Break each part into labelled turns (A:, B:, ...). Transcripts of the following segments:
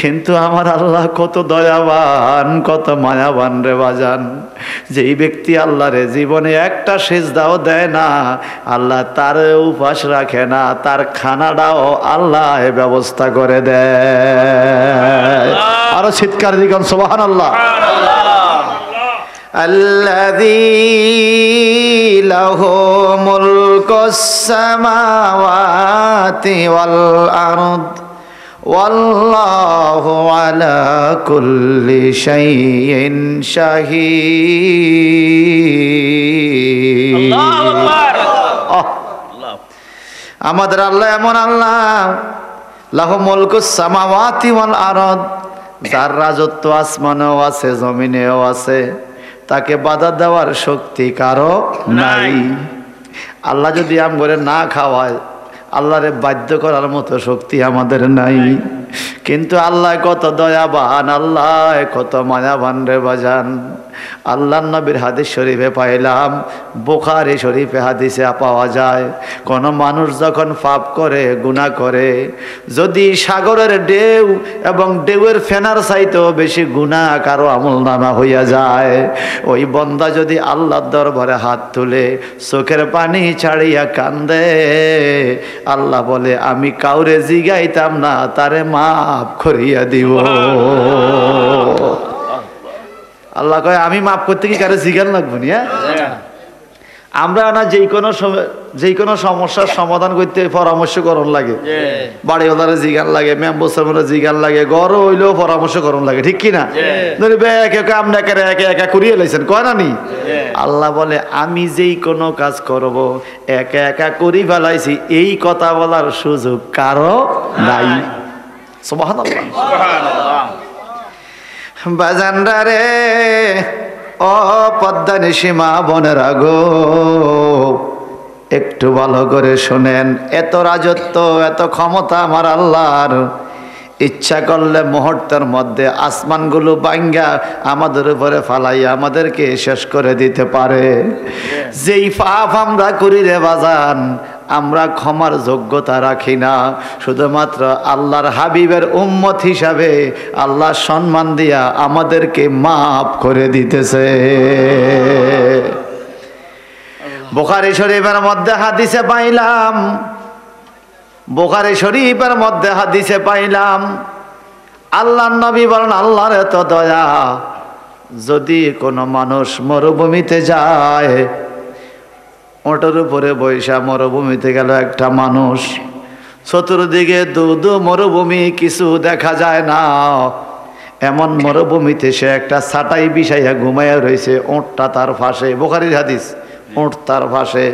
A: কিন্তু আমার আল্লাহ কত দয়াবান, কত মায়াবান রে বাজান। যেই ব্যক্তি আল্লাহরে জীবনে একটা সিজদাও দেয় না, আল্লাহ তার উপাস রাখে না, তার খানাটাও আল্লাহ ব্যবস্থা করে দেয়। আরো চিৎকার দিবেন সুবহানাল্লাহ। আল্লাযী লাহু মুলকুস সামাওয়াতি ওয়াল আরদ ওয়াল্লাহু আলা কুল্লি শাইইন শাহীদ। আল্লাহু আকবার। আমাদের আল্লাহ এমন আল্লাহ, লাহু মুলকুস সামাওয়াতি ওয়াল আরদ, যার রাজত্ব আসমানেও আছে জমিনেও আছে, তাকে বাধা দেওয়ার শক্তি কারো নাই। আল্লাহ যদি আমগরে না খাওয়ায়, আল্লাহরে বাধ্য করার মতো শক্তি আমাদের নাই। কিন্তু আল্লাহ কত দয়াবান, আল্লাহ কত মায়াবান রে বাজান। আল্লাহর নবীর হাদিস শরীফে পাইলাম, বুখারী শরীফে হাদিসে পাওয়া যায়, কোন মানুষ যখন পাপ করে, গুনাহ করে, যদি সাগরের ঢেউ এবং ঢেউয়ের ফেনার চাইতেও বেশি গুনাহ কারো আমলনামা হইয়া যায়, ওই বান্দা যদি আল্লাহর দরবারে হাত তুলে চোখের পানি ছাড়িয়া কান্দে, আল্লাহ বলে আমি কাউরে জিগাইতাম না, তারে মাফ করিয়া দিব। আল্লাহ কয় আমি মাফ করতে কি কারে জিগান লাগবো না? আমরা না যেই কোনো সমস্যার সমাধান করতে পরামর্শ করণ লাগে, বাড়িওয়ালারে জিগান লাগে, মেম্বার সাহেবের জিগান লাগে, ঘর হইলেও পরামর্শ করণ লাগে, ঠিক কিনা? আমরা একা একা করিয়ে লাইছেন, কয় না নি? আল্লাহ বলে আমি যেই কোনো কাজ করব একা একা করি ফেলাইছি, এই কথা বলার সুযোগ কারো নাই। সুবহানাল্লাহ। বাজানরা রে, ও পদ্মা নিশিমা বোনেরা গো, একটু ভালো করে শোনেন। এত রাজত্ব, এত ক্ষমতা আমার আল্লাহর, ইচ্ছা করলে মুহূর্তের মধ্যে আসমানগুলো ভাঙ্গা আমাদের উপরে ফালাইয়া আমাদেরকে শেষ করে দিতে পারে। যেই পাপ আমরা করি রে বাজান, আমরা ক্ষমার যোগ্যতা রাখি না। শুধুমাত্র আল্লাহর হাবিবের উম্মত হিসাবে আল্লাহ সম্মান দিয়া আমাদেরকে মাফ করে দিতেছে। বুখারী শরীফের মধ্যে হাদিসে পাইলাম, বুখারী শরীফের মধ্যে হাদিসে পাইলাম, আল্লাহর নবী বলেন আল্লাহর এত দয়া, যদি কোনো মানুষ মরুভূমিতে যায়, ওটার উপরে বৈশা মরুভূমিতে গেল একটা মানুষ, চতুর্দিকে দু মরুভূমি, কিছু দেখা যায় না, এমন মরুভূমিতে সে একটা ছাটাই বিছাইয়া ঘুমাইয়া রয়েছে, ওঁটটা তার পাশে। বুখারীর হাদিস, ওঁট তার পাশে।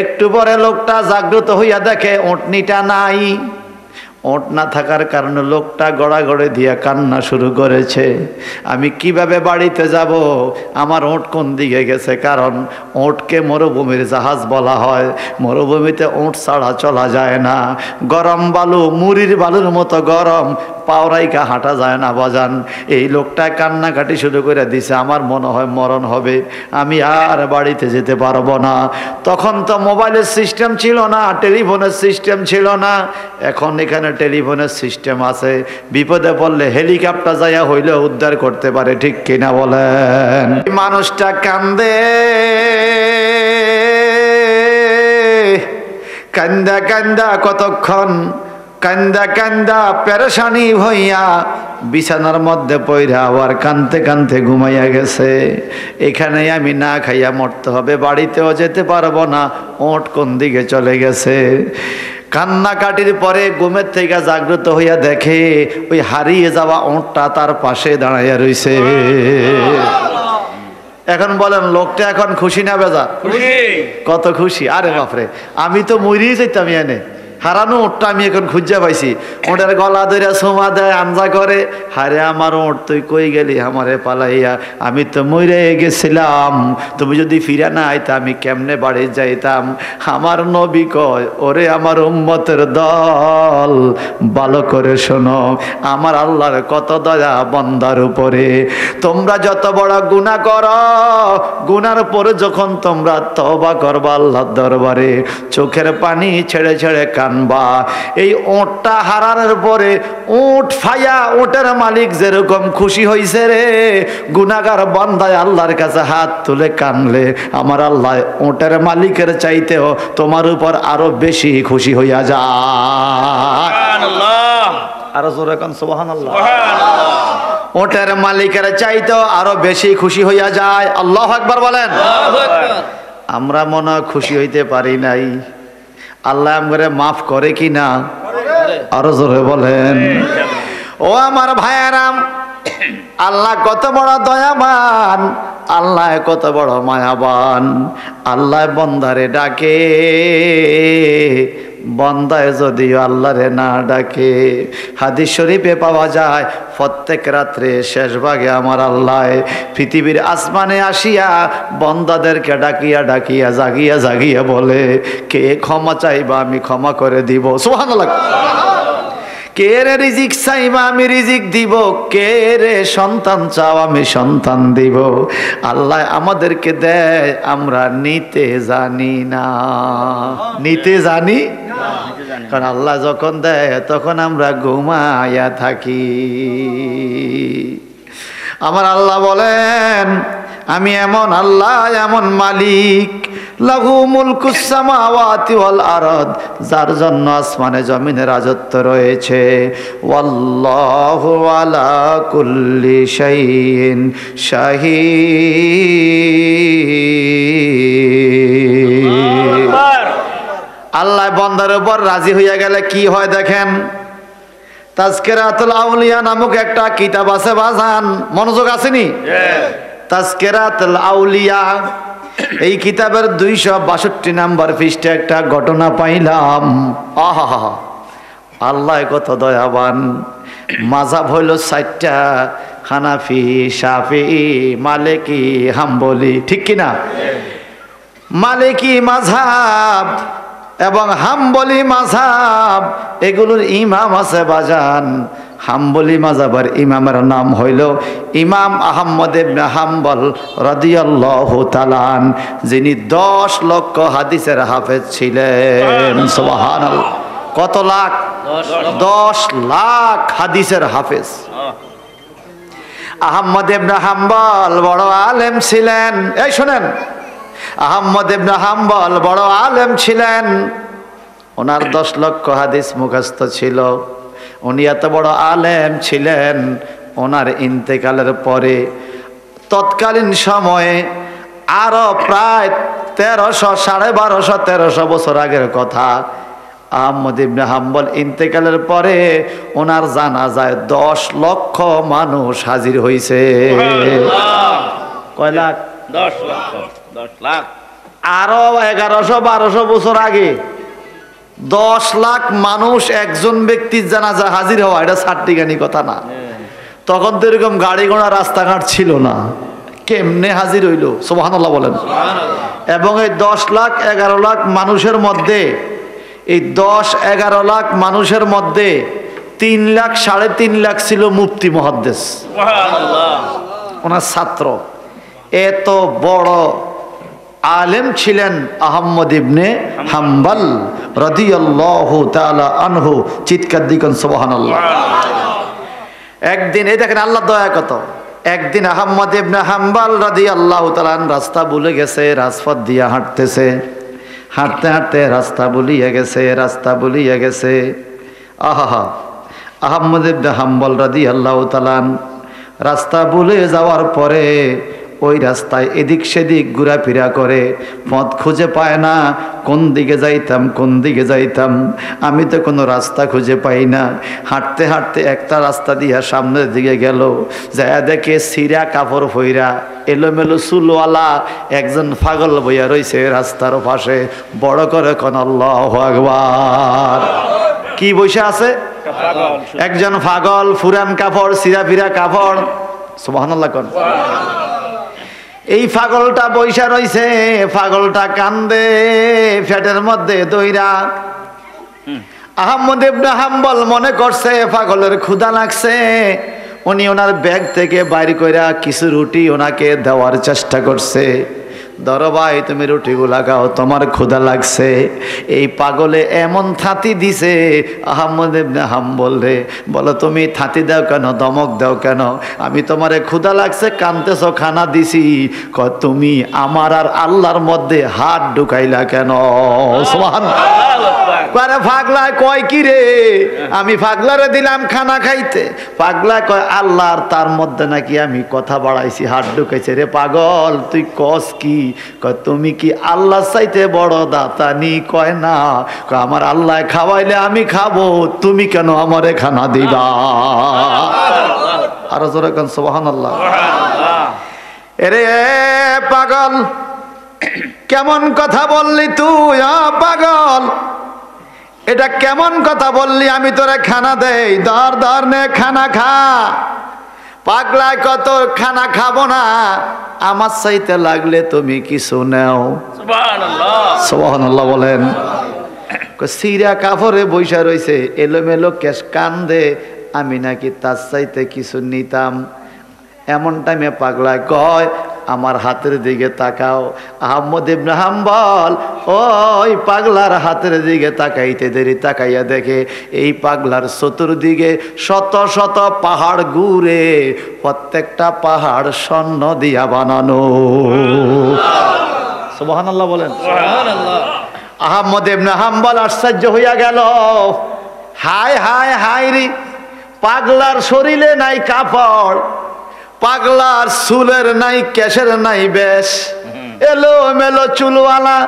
A: একটু পরে লোকটা জাগ্রত হইয়া দেখে ওঁটনিটা নাই। ওঁট না থাকার কারণে লোকটা গড়াগড়ে দিয়া কান্না শুরু করেছে, আমি কিভাবে বাড়িতে যাব, আমার ওঁট কোন দিকে গেছে? কারণ ওঁটকে মরুভূমির জাহাজ বলা হয়, মরুভূমিতে ওঁট ছাড়া চলা যায় না, গরম বালু, মুড়ির বালুর মতো গরম, পাওরাইকা হাঁটা যায় না বাজান। এই লোকটা কান্নাকাটি শুরু করে দিছে, আমার মনে হয় মরণ হবে, আমি আর বাড়িতে যেতে পারবো না। তখন তো মোবাইলের সিস্টেম ছিল না, টেলিফোনের সিস্টেম ছিল না, এখন এখানে টেলিফোনের সিস্টেম আছে, বিপদে পড়লে হেলিকপ্টার যাইয়া হইলে উদ্ধার করতে পারে, ঠিক কিনা বলেন? মানুষটা কান্দে, কান্দা কান্দা কতক্ষণ, কান্দা কান্দা পেরেশানি হইয়া বিছানার মধ্যে পইরা আবার কানতে কানতে ঘুমাইয়া গেছে। এখানে আমি না খাইয়া মরতে হবে, বাড়িতেও যেতে পারবো না, ওঁট কোন দিকে চলে গেছে। কান্নাকাটির পরে ঘুমের থেকে জাগ্রত হইয়া দেখে ওই হারিয়ে যাওয়া ওঁটটা তার পাশে দাঁড়াইয়া রইছে। এখন বলেন লোকটা এখন খুশি না বেজা? কত খুশি! আরে বাপরে, আমি তো মরিয়ে যেতাম এনে, হারানো ওঁটটা আমি এখন খুঁজে পাইছি। ওঁটের গলা ধরে সোমা দেয়, আঞ্জা করে, হারে আমার ওঁট তুই কই গেলি আমারে পালাইয়া, আমি তো মরে গেছিলাম, তুমি যদি ফিরে না আইতা আমি কেমনে বাড়ি যাইতাম। আমার নবী কয়, ওরে আমার উম্মতের দল, ভালো করে শোনো, আমার আল্লাহর কত দয়া বান্দার উপরে। তোমরা যত বড় গুনাহ করো, গুনার পরে যখন তোমরা তওবা করবা আল্লাহর দরবারে, চোখের পানি ছেড়ে ছেড়ে আনবা। এই ওঁটটা হারানোর পরে উট ফায়া ওটের মালিক যেরকম খুশি হইছে রে, গুনাহগার বান্দায় আল্লাহর কাছে হাত তুলে কানলে আমার আল্লাহ ওটের মালিকের চাইতেও তোমার উপর আরো বেশি খুশি হইয়া যায়। আরো জোরে কান সুবহানাল্লাহ। ওটের মালিকের চাইতেও আরো বেশি খুশি হইয়া যায়। আল্লাহু আকবার বলেন। আমরা মনে হয় খুশি হইতে পারি নাই, আল্লাহ আমারে মাফ করে কি না? আরো জোরে বলেন। ও আমার ভাইয়ারাম, আল্লাহ কত বড় দয়াবান, আল্লাহ কত বড় মায়াবান। আল্লাহ বন্দারে ডাকে, বন্দায় যদিও আল্লাহরে না ডাকে। হাদিস শরীফে পাওয়া যায় প্রত্যেক রাত্রে শেষ ভাগে আমার আল্লাহ পৃথিবীর আসমানে আসিয়া বন্দাদেরকে ডাকিয়া ডাকিয়া জাগিয়া জাগিয়া বলে, কে ক্ষমা চাইবা আমি ক্ষমা করে দিব। সুবহানাল্লাহ। কে রে রিজিক চাইবা আমি রিজিক দিব, কে রে সন্তান চাও আমি সন্তান দিব। আল্লাহ আমাদেরকে দেয়, আমরা নিতে জানি না। নিতে জানি, কারণ আল্লাহ যখন দেয় তখন আমরা ঘুমাইয়া থাকি। আমার আল্লাহ বলেন, আমি এমন আল্লাহ, এমন মালিক, লাহু মুলকুস সামাওয়াতি ওয়াল আরদ, যার জন্য আসমানে জমিনে রাজত্ব রয়েছে। ওয়াল্লাহু আলা কুল্লি শাইইন শাহীদ। আল্লাহ বান্দার উপর রাজি হইয়া গেলে কি হয় দেখেন। তাজকিরাতুল আউলিয়া নামক একটা কিতাব আছে বাজান, মনোযোগ আসেনি? তাজকিরাতুল আউলিয়া, এই কিতাবের 262 নাম্বার পৃষ্ঠাে একটা ঘটনা পাইলাম। আহা, আল্লাহ কত দয়াবান। মাযহাব হইল 4টা, হানাফি, শাফিঈ, মালিকি, হাম্বলি, ঠিক কিনা? মালিকি মাযহাব এবং হাম্বলি মাযহাব এগুলোর ইমাম আছে বাজান। হাম্বলি মাযহাবের ইমামের নাম হইল ইমাম আহমদ ইবনে হাম্বল রাদিয়াল্লাহু তাআলা, যিনি 10 লক্ষ হাদিসের হাফেজ ছিলেন। সুবহানাল্লাহ। কত লাখ? 10 লাখ হাদিসের হাফেজ। আহমদ ইবনে হাম্বল বড় আলেম ছিলেন। এই শুনেন, আহমদ ইবনে হাম্বল বড় আলেম ছিলেন। ওনার 10 লক্ষ হাদিস মুখস্থ ছিল। উনি এত বড় আলেম ছিলেন, ওনার ইন্তেকালের পরে তৎকালীন সময়ে আরো প্রায় 1300, 1250, 1300 বছর আগের কথা, আহমদ ইবনে হাম্বল ইন্তেকালের পরে ওনার জানাজায় 10 লক্ষ মানুষ হাজির হয়েছে। কয় লাখ?
B: 10 লক্ষ, 10 লাখ।
A: আরো 1100-1200 বছর আগে 10 লাখ মানুষ একজন ব্যক্তির জানাজা হাজির হওয়া, এটা সাট্টিগানি কথা না। তখন তো এরকম গাড়ি ঘোড়া রাস্তাঘাট ছিল না, কেমনে হাজির হইল? সুবহানাল্লাহ বলেন। এবং এই 10 লাখ 11 লাখ মানুষের মধ্যে, এই 10-11 লাখ মানুষের মধ্যে 3 লাখ 3.5 লাখ ছিল মুফতি মুহাদ্দিস, ওনার ছাত্র। এত বড় আলেম ছিলেন আহমদ ইবনে হাম্বল রাদিয়াল্লাহু তাআলা আনহু। চিৎকার দিবেন সুবহানাল্লাহ। একদিন, এই দেখেন আল্লাহ দয়া কত, একদিন আহমদ ইবনে হাম্বল রাদিয়াল্লাহু তাআলা রাস্তা ভুলে গেছে, রাজপথ দিয়ে হাঁটতেছে, হাঁটতে হাঁটতে রাস্তা ভুলিয়ে গেছে, রাস্তা ভুলিয়ে গেছে। আহা, আহমদ ইবনে হাম্বল রাদিয়াল্লাহু তাআলা রাস্তা ভুলে যাওয়ার পরে ওই রাস্তায় এদিক সেদিক ঘোরাফেরা করে, পথ খুঁজে পায় না। কোন দিকে যাইতাম, কোন দিকে যাইতাম, আমি তো কোনো রাস্তা খুঁজে পাই না। হাঁটতে হাঁটতে একটা রাস্তা দিয়া সামনের দিকে গেল, যায় দেখে সিরা কাপড় পইরা এলোমেলো চুলওয়ালা একজন পাগল বইয়া রয়েছে রাস্তার পাশে। বড় করে কোন আল্লাহু আকবার। কি বসে আছে? একজন পাগল, ফুরান কাপড়, সিরা ফিরা কাপড়। সুবহানাল্লাহ কোন। এই পাগলটা বইসা রইছে, পাগলটা কান্দে পেটের মধ্যে দইরা। আহমদ ইবনে হাম্বল মনে করছে পাগলের ক্ষুধা লাগছে। উনি ওনার ব্যাগ থেকে বাইর কইরা কিছু রুটি ওনাকে দেওয়ার চেষ্টা করছে। ধরো ভাই তুমি রুটিগুলা খাও, তোমার ক্ষুধা লাগছে। এই পাগলে এমন থাতি দিছে, আহমদ ইবনে হাম্বল রে বলো তুমি থাতি দাও কেন, দমক দাও কেন? আমি তোমারে ক্ষুধা লাগছে কানতেছ, খানা দিছি। কয় তুমি আমার আর আল্লাহর মধ্যে হাত ঢুকাইলা কেন? সুবহানাল্লাহ। আরে পাগলায় কয় কি রে, আমি পাগলারে দিলাম খানা খাইতে। পাগলা কয় আল্লাহ আর তার মধ্যে নাকি আমি কথা বাড়াইছি, হাত ঢুকাইছে। রে পাগল তুই কস কি? কয় তুমি কি আল্লাহ চাইতে বড় দাতানি? কয় না। কয় আমার আল্লাহ খাওয়াইলে আমি খাবো, তুমি কেন আমারে খানা দিবা? আরো জোরে কোন সুবহানাল্লাহ। এরে পাগল কেমন কথা বললি তুই? পাগল এটা কেমন কথা বললি? আমি তোরে খানা দেই, ধর ধর নে খানা খা। পাগলায় কত খানা খাবো না, আমার চাইতে লাগলে তুমি কিছু নেও। সুবহানাল্লাহ বলেন। সিরা কাপড়ে বৈশা রইছে, এলোমেলো কেশ কান্দে, আমি নাকি তার চাইতে কিছু নিতাম। এমন টাইমে পাগলায় কয় আমার হাতের দিকে তাকাও। আহমদ ইবনে হাম্বল ওই পাগলার হাতের দিকে তাকাইতে দেরি, তাকাইয়া দেখে এই পাগলার চতুর্দিকে শত শত পাহাড় ঘুরে, প্রত্যেকটা পাহাড় স্বর্ণ দিয়া বানানো। সুবহানাল্লাহ বলেন। আহমদ ইবনে হাম্বল আশ্চর্য হইয়া গেল। হায় হায় হায় রে, পাগলার শরীরে নাই কাপড়, পাগলার চুলের নাই কেশের নাই বেশ, এলো মেলো চুলওয়ালা।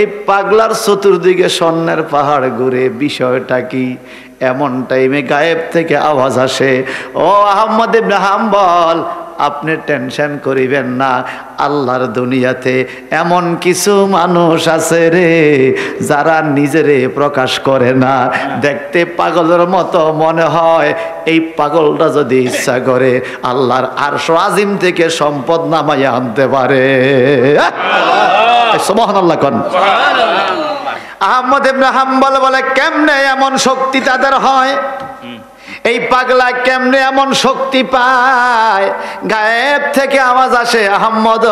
A: এই পাগলার চতুর্দিকে স্বর্ণের পাহাড় ঘুরে, বিষয়টা কি? এমন টাইমে গায়েব থেকে আওয়াজ আসে, ও আহমদ ইবনে হাম্বল আপনি টেনশন করিবেন না, আল্লাহর দুনিয়াতে এমন কিছু মানুষ আছে রে যারা নিজেরে প্রকাশ করে না। দেখতে পাগলের মতো মনে হয়, এই পাগলটা যদি ইচ্ছা করে আল্লাহর আরশ আজিম থেকে সম্পদ নামাইয়া আনতে পারে। সুবহানাল্লাহ কোন। আহমদ ইবনে হাম্বল বলে কেমনে এমন শক্তি তাদের হয়? এই পাগলা কেমনে এমন শক্তি পায়? গায়েব থেকে আওয়াজ আসে, আহম্মদ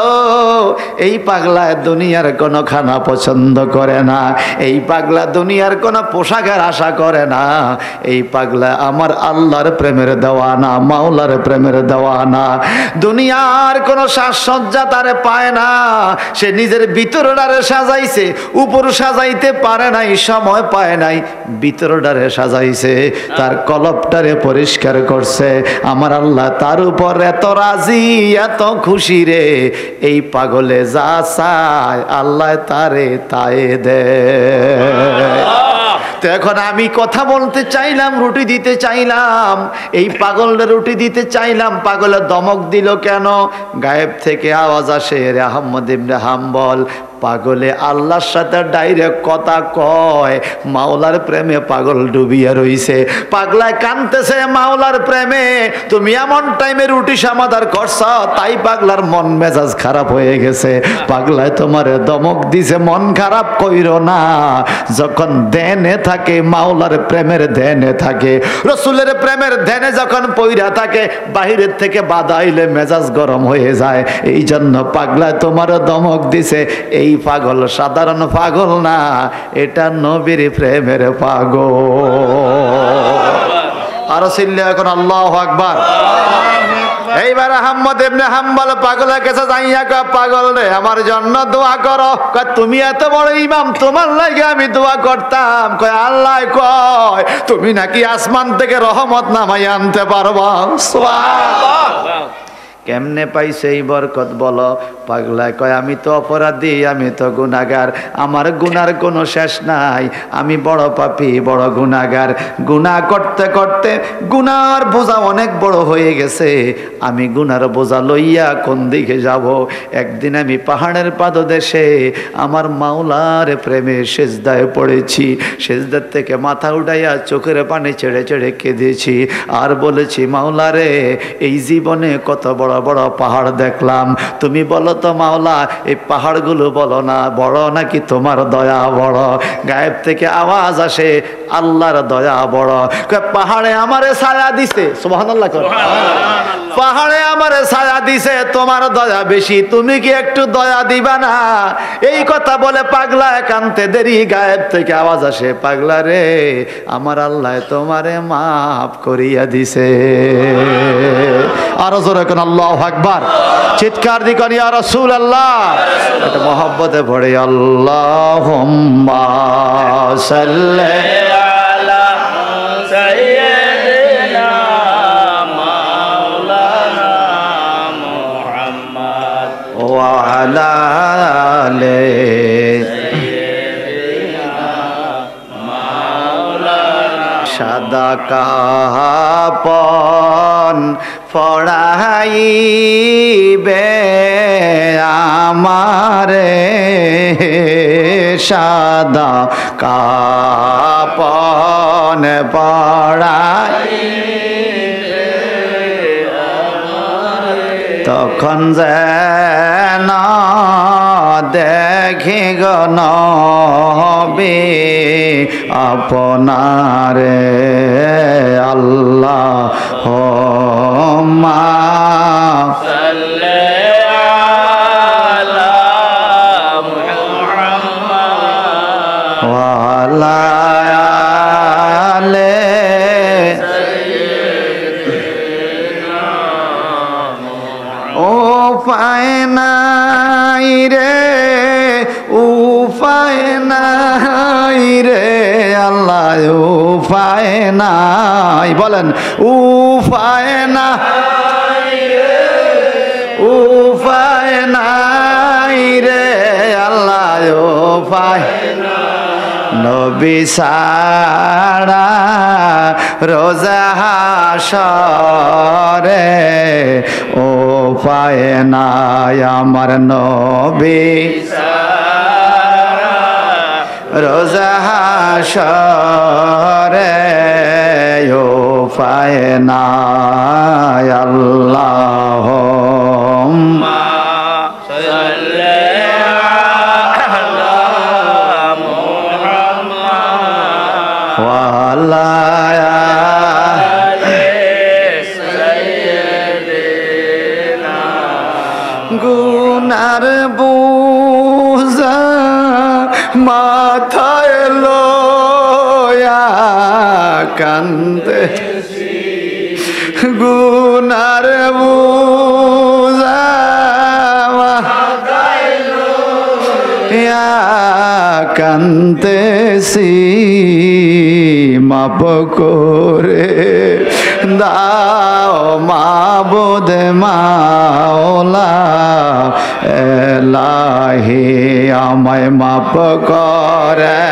A: এই পাগলা দুনিয়ার কোনো খানা পছন্দ করে না, এই পাগলা দুনিয়ার কোনো পোশাকের আশা করে না, এই পাগলা আমার আল্লাহর প্রেমের দেওয়ানা, মাওলার প্রেমের দেওয়ানা। দুনিয়ার কোনো সাজসজ্জা তারে পায় না, সে নিজের ভিতরটারে সাজাইছে, উপর সাজাইতে পারে নাই, সময় পায় নাই, ভিতরটারে সাজাইছে, তার কলবটারে পরিষ্কার করছে। আমার আল্লাহ তার উপর এত রাজি, এত খুশি রে, এই পাগলে যা চায় আল্লাহ তারে তাই দেয়। তো এখন আমি কথা বলতে চাইলাম, রুটি দিতে চাইলাম, এই পাগলের রুটি দিতে চাইলাম, পাগলের দমক দিল কেন? গায়েব থেকে আওয়াজ আসে, রে আহমদ ইবনে হাম্বল পাগলে আল্লাহর সাথে ডাইরেক্ট কথা কয়, মাওলার প্রেমে পাগল ডুবিয়া রইছে, পাগলায় কানতেছে মাওলার প্রেমে। তুমি এমন টাইমে রুটি সমাধান করছ, তাই পাগলার মন মেজাজ খারাপ হয়ে গেছে। পাগলায় তোমার দমক দিছে, মন খারাপ কইরো না। যখন ধ্যানে থাকে, মাওলার প্রেমের ধ্যানে থাকে, রসুলের প্রেমের ধ্যানে যখন পইরা থাকে, বাহিরের থেকে বাধা আইলে মেজাজ গরম হয়ে যায়। এই জন্য পাগলায় তোমার দমক দিছে। এই পাগল সাধারণ পাগল না, এটা নবীর প্রেমের পাগল। আরো চিল্লে এখন আল্লাহু আকবার। এইবার আহমদ ইবনে হাম্বল পাগলের কাছে যাইয়া কয়, পাগল রে আমার জন্য দোয়া করো। কয় তুমি এত বড় ইমাম, তোমার লাগে আমি দোয়া করতাম। কয় আল্লাহ কয় তুমি নাকি আসমান থেকে রহমত নামাই আনতে পারবা। সুবহানাল্লাহ। কেমনে পাইছে এই বরকত বলো? পাগলা কয় আমি তো অপরাধী, আমি তো গুনাহগার, আমার গুনার কোনো শেষ নাই, আমি বড় পাপী, বড় গুনাহগার। গুনাহ করতে করতে গুনার বোঝা অনেক বড় হয়ে গেছে, আমি গুনার বোঝা লইয়া কোন দিকে যাব? একদিন আমি পাহাড়ের পাদদেশে আমার মাওলার প্রেমে সেজদায় পড়েছি, সেজদার থেকে মাথা উঠাইয়া চোখের পানি ছেড়ে ছেড়ে কেঁদেছি আর বলেছি, মাওলারে এই জীবনে কত বড় বড় পাহাড় দেখলাম। তুমি বলো তো মাওলা, এই পাহাড়গুলো বলো না বড় নাকি তোমার দয়া বড়? গায়েব থেকে আওয়াজ আসে, আল্লাহর দয়া বড়। পাহাড়ে আমারে ছায়া দিছে, সুবহানাল্লাহ কর। পাহাড়ে আমারে ছায়া দিছে, তোমার দয়া বেশি, তুমি কি একটু দয়া দিবা না? এই কথা বলে পাগলা একান্তে দেরি গায়েব থেকে আওয়াজ আসে, পাগলা রে আমার আল্লাহ তোমারে মাফ করিয়া দিছে। আরো জোরে কোন আল্লাহু আকবার, চিৎকার দি কোন ইয়া রাসূলুল্লাহ। এটা মহব্বতে পড়ে আল্লাহুম্মা সাল্লি
B: আলা সাইয়্যিদিনা মাওলানা মুহাম্মদ
A: ওয়া আলা আলি সাদা কাপন পড়াইবে আমারে, সাদা কাপন পড়াইবে তখন যেন দেখি গো নবী আপনারে। আল্লাহুম্মা
B: সাল্লি আলা মুহাম্মদ
A: ওয়া আলা আলি উপায় নাই রে, উপায় নাই রে আল্লাহ, উপায় নাই, বলেন উপায় নাই রে, উপায় নাই রে আল্লাহ, উপায় নবী সারা রোজা হাসরে উপায় নাই আমার নবী রোজা হাসরে উপায় নাই। আল্লাহুম্মা
B: সাল্লি আলা মুহাম্মদ
A: ওয়া আলা
B: সাইয়্যিদিনা
A: গুনার বোঝা মাথায় লয়া কান্দে, গুনার বোঝা মাথায় লয়া কান্দেছি, মাপ করে দাও মাবুদ মাওলা এলাহি, আমায় মাপ করে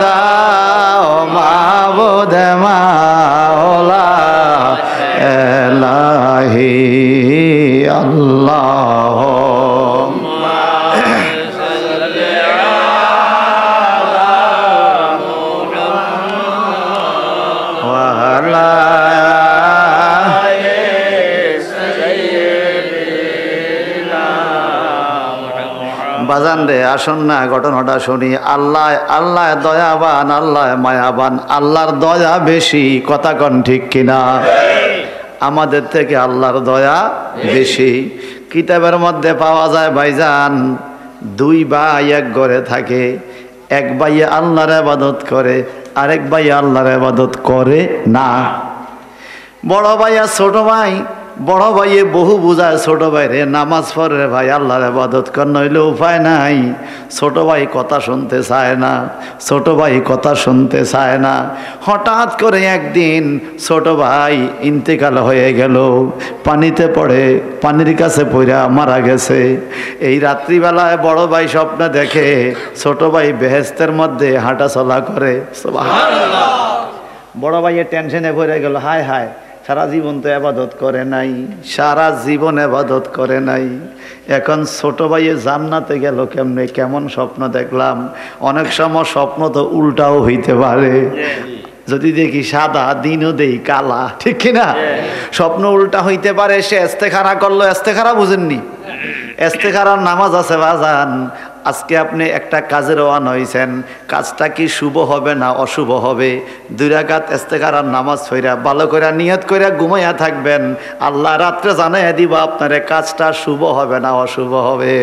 A: দাও মাবুদ মাওলা এলাহি। আল্লাহুম্মা
B: সাল্লি আলা মুহাম্মদ
A: ওয়া আলা বাজান রে আসুন না ঘটনাটা শুনি। আল্লাহ আল্লাহ দয়াবান, আল্লাহ মায়াবান, আল্লাহর দয়া বেশি, কথা কন ঠিক কিনা? আমাদের থেকে আল্লাহর দয়া বেশি। কিতাবের মধ্যে পাওয়া যায় ভাইজান, দুই ভাই এক ঘরে থাকে, এক ভাই আল্লাহর ইবাদত করে, আরেক ভাই আল্লাহর ইবাদত করে না। বড় ভাই আর ছোট ভাই, বড় ভাইয়ে বহু বুঝায় ছোট ভাই রে নামাজ পড়ে রে ভাই, আল্লাহর ইবাদত কর, নইলে উপায় নাই। ছোট ভাই কথা শুনতে চায় না, ছোট ভাই কথা শুনতে চায় না। হঠাৎ করে একদিন ছোট ভাই ইন্তেকাল হয়ে গেল, পানিতে পড়ে, পানির কাছে পড়ে মারা গেছে। এই রাত্রিবেলায় বড় ভাই স্বপ্ন দেখে ছোট ভাই বেহেশতের মধ্যে হাঁটা চলা করে। সুবহানাল্লাহ। বড় ভাইয়ের টেনশনে পড়ে গেল, হায় হায় সারা জীবন তো ইবাদত করে নাই, সারা জীবন ইবাদত করে নাই, এখন ছোট ভাইয়ে জান্নাতে গেল কেমনে, কেমন স্বপ্ন দেখলাম। অনেক সময় স্বপ্ন তো উল্টাও হইতে পারে। যদি দেখি সাদা, দিনও দেই কালা, ঠিক কিনা? স্বপ্ন উল্টা হইতে পারে। সে ইস্তেখারা করলো। ইস্তেখারা বুঝেননি? ইস্তেখারার নামাজ আছে বাজান। আজকে আপনি একটা কাজে রওনা হইছেন, কাজটা কি শুভ হবে না অশুভ হবে? 2 রাকাত ইস্তেখারার নামাজ পড়া ভালো করে নিয়ত করে ঘুমাইয়া থাকবেন, আল্লাহ রাত্রে জানাইয়া দিব আপনার কাজটা শুভ হবে না অশুভ হবে।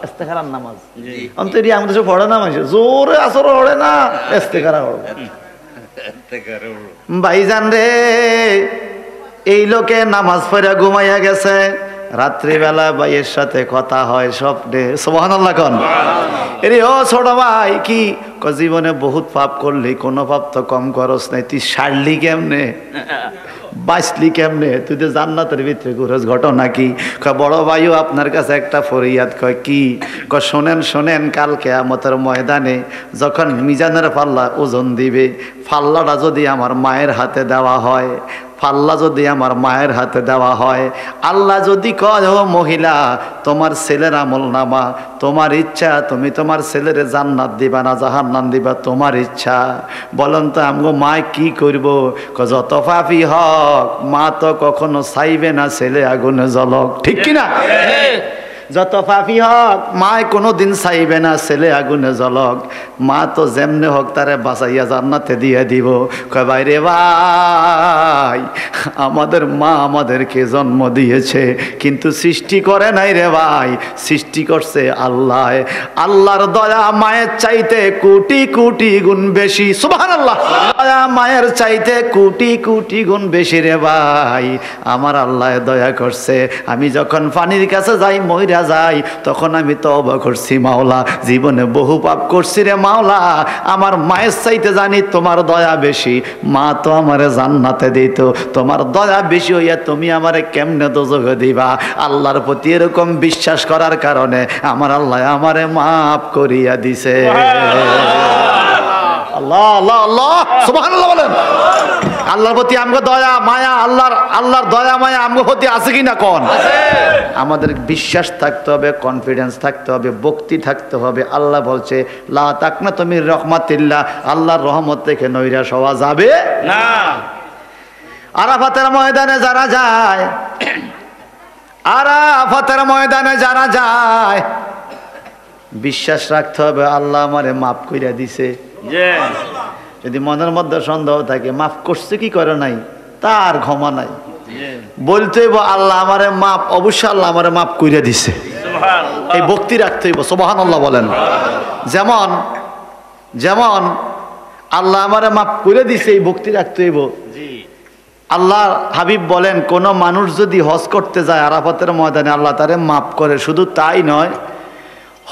A: ইস্তেখারার নামাজ অন্তরি আমাদের সব পড়ে না, মানুষ জোরে আসর পড়ে না, ইস্তেখারা পড়বে। ভাইজান রে, এই লোকে নামাজ পড়া ঘুমাইয়া গেছে, রাত্রিবেলা ভাইয়ের সাথে কথা হয় স্বপ্নে। সুবহানাল্লাহ কোন? এরে ও ছোট ভাই, কি জীবনে বহুত পাপ করলি, কোনো পাপ তো কম করস নাই, তুই সারলি কেমনে, বাঁচলি কেমনে, তুই তো জান্নাতের ভিতরে ঘুরস, ঘটনা কি? বড় ভাইও আপনার কাছে একটা ফরিয়াদ। কয় কি? শোনেন শোনেন, কাল কিয়ামতের ময়দানে যখন মিজানের পাল্লা ওজন দিবে, পাল্লাটা যদি আমার মায়ের হাতে দেওয়া হয়, পাল্লা যদি আমার মায়ের হাতে দেওয়া হয়, আল্লাহ যদি কয় ও মহিলা, তোমার ছেলের আমল নামা, তোমার ইচ্ছা, তুমি তোমার ছেলের জান্নাত দিবা না জাহান্নাম দিবা, তোমার ইচ্ছা। বলেন তো আমগো মা কি করব? যত পাপী হক, মা তো কখনো চাইবে না ছেলে আগুনে জ্বলক, ঠিক কিনা? যত পাপী হক, মায় কোনোদিন চাইবে না ছেলে আগুনে জ্বলক। মা তো যেমনে হোক তারে বাঁচাইয়া জান্নাতে দিয়ে দিব। কয় ভাই রে ভাই, আমাদের মা আমাদেরকে জন্ম দিয়েছে, কিন্তু সৃষ্টি করে নাই রে ভাই, সৃষ্টি করছে আল্লাহ। আল্লাহর দয়া মায়ের চাইতে কোটি কোটি গুণ বেশি। সুবহানাল্লাহ। দয়া মায়ের চাইতে কোটি কোটি গুণ বেশি রে ভাই। আমার আল্লাহ দয়া করছে, আমি যখন পানির কাছে যাই মইরা যাই, তখন আমি তওবা করছি, মাওলা জীবনে বহু পাপ করছি রে মাওলা, আমার মায়ের চাইতে জানি তোমার দয়া বেশি, মা তো আমারে জান্নাতে দিত, তোমার দয়া বেশি হইয়া তুমি আমারে কেমনে দোজখে দিবা? আল্লাহর প্রতি এরকম বিশ্বাস করার কারণে আমার আল্লাহ আমারে মাফ করিয়া দিছে। আল্লাহ আল্লাহ আল্লাহ, সুবহানাল্লাহ বলেন। আল্লাহর প্রতি আমগো দয়া মায়া, আল্লাহর দয়া মায়া আমগো প্রতি আছে কিনা কোন? আমাদের বিশ্বাস থাকতে হবে, কনফিডেন্স থাকতে হবে, ভক্তি থাকতে হবে। আল্লাহ বলছে লা তাকনাতু মির রাহমাতিল্লাহ, আল্লাহর রহমত থেকে নৈরাশ হওয়া যাবে না। আরাফাতের ময়দানে যারা যায়, আরাফাতের ময়দানে যারা যায়, বিশ্বাস রাখতে হবে আল্লাহ আমারে মাফ কইরা দিছে। যদি মনের মধ্যে সন্দেহ থাকে, মাফ করছে কি করে নাই, তার ক্ষমা নাই, বলতে হইব আল্লাহ আমারে মাফ, অবশ্যই আল্লাহ আমারে মাফ কইরা দিছে, এই ভক্তি রাখতে হইব। সুবহানাল্লাহ বলেন। যেমন যেমন আল্লাহ আমারে মাফ করে দিছে, এই ভক্তি রাখতে হইব। আল্লাহ হাবিব বলেন, কোন মানুষ যদি হজ করতে যায় আরাফাতের ময়দানে, আল্লাহ তারে মাফ করে। শুধু তাই নয়,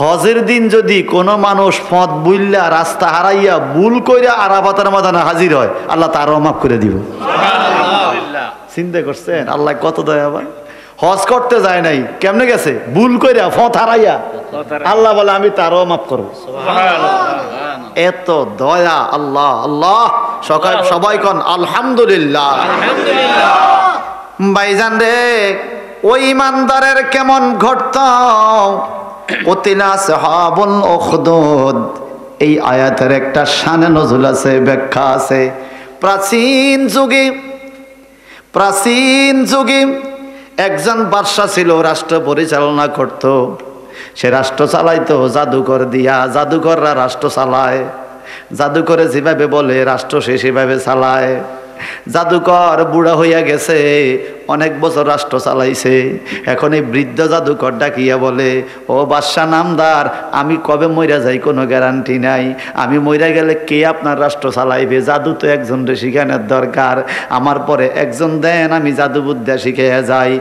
A: হজের দিন যদি কোনো মানুষ পথ বুইল্লা রাস্তা হারাইয়া ভুল কইরা আরাফাতের ময়দানে হাজির হয়, আল্লাহ তারও মাফ করে দিব। চিন্তা করছেন আল্লাহ কত দয়াবান? হজ করতে যায় নাই, কেমনে গেছে? ভুল কইরা পথ হারাইয়া, আল্লাহ বলে আমি তারও মাফ করব। এত দয়া আল্লাহ। আল্লাহ সবাই কন আলহামদুলিল্লাহ। ভাইজান রে, ওই ইমানদারের কেমন ঘটত? কুতিলা আসহাবুল উখদুদ, এই আয়াতের একটা শানে নজুল আছে, ব্যাখ্যা আছে। প্রাচীন যুগে একজন বাদশা ছিল, রাষ্ট্র পরিচালনা করত। সে রাষ্ট্র চালাইতো জাদুকর দিয়া। জাদুকররা রাষ্ট্র চালায়, জাদুকরে যেভাবে বলে রাষ্ট্র সে সেভাবে চালায়। জাদুকর বুড়া হইয়া গেছে, অনেক বছর রাষ্ট্র চালাইছে। এখন এই বৃদ্ধ জাদুকর ডাকিয়া বলে, ও বাদশা নামদার, আমি কবে মইরা যাই কোনো গ্যারান্টি নাই। আমি মইরা গেলে কে আপনার রাষ্ট্র চালাইবে? জাদু তো একজন শিখানোর দরকার, আমার পরে একজন দেন, আমি জাদু বুদ্ধা শিখাইয়া যাই।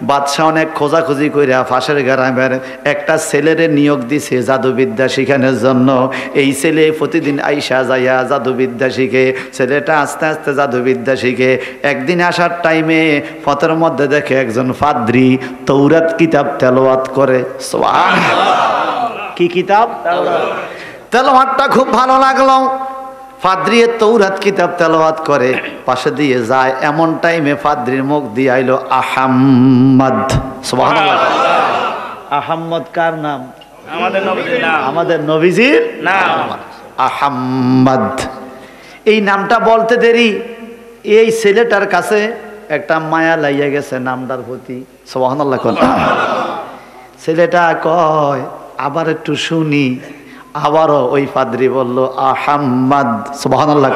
A: বাদশা অনেক খোঁজাখুঁজি কইরা ফাঁসের গ্রামের একটা ছেলেরে নিয়োগ দিছে জাদুবিদ্যা শিখানোর জন্য। এই ছেলে প্রতিদিন আইসা যাইয়া জাদুবিদ্যা শিখে। ছেলেটা আস্তে আস্তে জাদুবিদ্যা শিখে। একদিন আসার টাইমে পথের মধ্যে দেখে একজন পাদ্রী তৌরাত কিতাব তেলাওয়াত করে। কি কিতাব? তেলাওয়াতটা খুব ভালো লাগলো। পাদ্রী তৌরাত কিতাব তেলাওয়াত করে, পাশে দিয়ে যায়। এমন টাইমে পাদ্রীর মুখ দিয়ে আইলো আহাম্মদ। সুবহানাল্লাহ। আহাম্মদ কার নাম? আমাদের নবীজির নাম। আহাম্মদ। এই নামটা বলতে দেরি এই ছেলেটার কাছে একটা মায়া লাইয়া গেছে নামটার প্রতি। সুবহানাল্লাহ। ছেলেটা কয় আবার একটু শুনি। আবারও ওই পাদ্রী বলল আহাম্মদ। সুবহানাল্লাহ।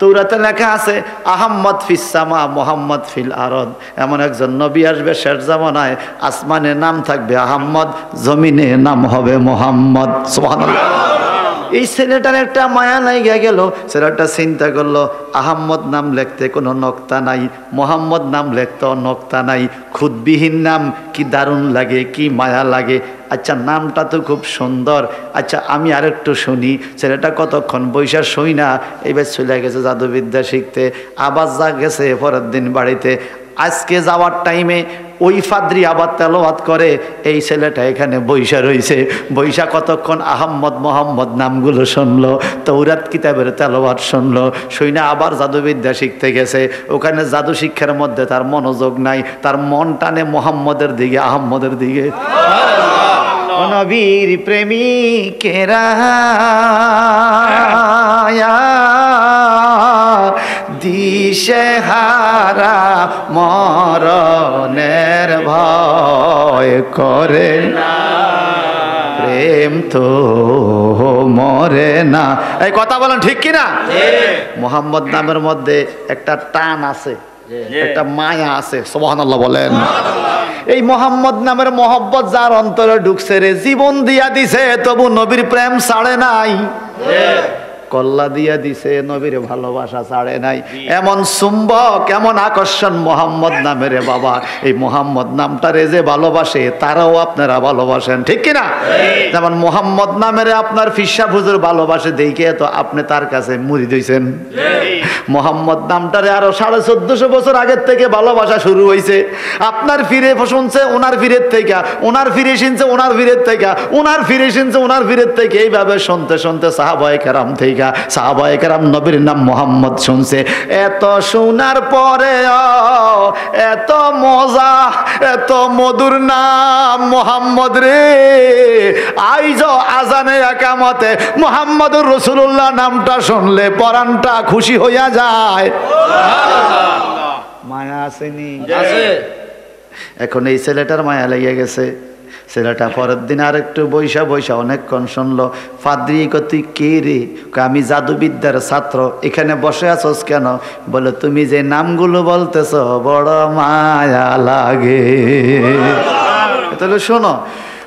A: তৌরাতে লেখা আছে আহাম্মদ ফিস সামা মুহাম্মদ ফিল আরদ। এমন একজন নবী আসবে শেষ জামানায়, আসমানে নাম থাকবে আহাম্মদ, জমিনে নাম হবে মুহাম্মদ। সুবহানাল্লাহ। এই ছেলেটার একটা মায়া লাইগা গেল। ছেলেটা চিন্তা করলো আহাম্মদ নাম লিখতে কোনো নক্তা নাই, মুহাম্মদ নাম লিখতেও নক্তা নাই, খুদবিহীন নাম কি দারুণ লাগে, কি মায়া লাগে। আচ্ছা নামটা তো খুব সুন্দর, আচ্ছা আমি আরেকটু শুনি। ছেলেটা কতক্ষণ বৈশা শুই না, এবার চলে গেছে জাদুবিদ্যা শিখতে। আবার যা গেছে পরের দিন বাড়িতে। আজকে যাওয়ার টাইমে ওই ফাদ্রি আবার তেলাওয়াত করে, এই ছেলেটা এখানে বৈশা রয়েছে। বৈশা কতক্ষণ আহাম্মদ মোহাম্মদ নামগুলো শুনলো, তৌরাত কিতাবের তেলাওয়াত শুনলো, শুই না আবার জাদুবিদ্যা শিখতে গেছে। ওখানে জাদু শিক্ষার মধ্যে তার মনোযোগ নাই, তার মন টানে মোহাম্মদের দিকে, আহাম্মদের দিকে। নবীর প্রেমিকেরা দিশেহারা মরণের ভয় করে না, প্রেম তো মরে না। এই কথা বলেন ঠিক কিনা? মোহাম্মদ নামের মধ্যে একটা টান আছে, একটা মায়া আছে। সুবহানাল্লাহ বলেন। এই মোহাম্মদ নামের মহব্বত যার অন্তরে ঢুকছে রে, জীবন দিয়া দিছে তবু নবীর প্রেম ছাড়ে নাই, কল্লা দিয়া দিছে নবীর ভালোবাসা ছাড়ে নাই। এমন চুম্বক, এমন আকর্ষণ মোহাম্মদ নামের বাবা। এই মোহাম্মদ নামটারে যে ভালোবাসে তারাও আপনারা ভালোবাসেন, ঠিক কিনা? যেমন মোহাম্মদ নামের আপনার ফিসা হুজুর ভালোবাসে দেখে তো আপনি তার কাছে মুরিদ হইছেন। মোহাম্মদ নামটারে আরো 1450 বছর আগের থেকে ভালোবাসা শুরু হয়েছে। আপনার ফিরে শুনছে ওনার ফিরের থেকে, ওনার ফিরে শুনছে ওনার ফিরের থেকে, ওনার ফিরে শুনছে ওনার ফিরের থেকে। এইভাবে শুনতে শুনতে সাহাবায়ে কেরাম থেকে সাহাবায়ে কেরাম নবীর নাম মোহাম্মদ শুনছে। এত শোনার পরে এত মজা, এত মধুর নাম মোহাম্মদ রে। আইজ আজানে একামতে মোহাম্মদুর রাসূলুল্লাহ নামটা শুনলে পরানটা খুশি হইয়া যায়। মায়া আসেনি? এখন এই ছেলেটার মায়া লেগে গেছে। ছেলেটা পরের দিন আর একটু বৈশা বৈশা অনেকক্ষণ শুনলো। ফাদ্রি তুই কে রে? আমি জাদুবিদ্যার ছাত্র। এখানে বসে আছোস কেন? বলে তুমি যে নামগুলো বলতেছ বড় মায়া লাগে। তাহলে শোনো।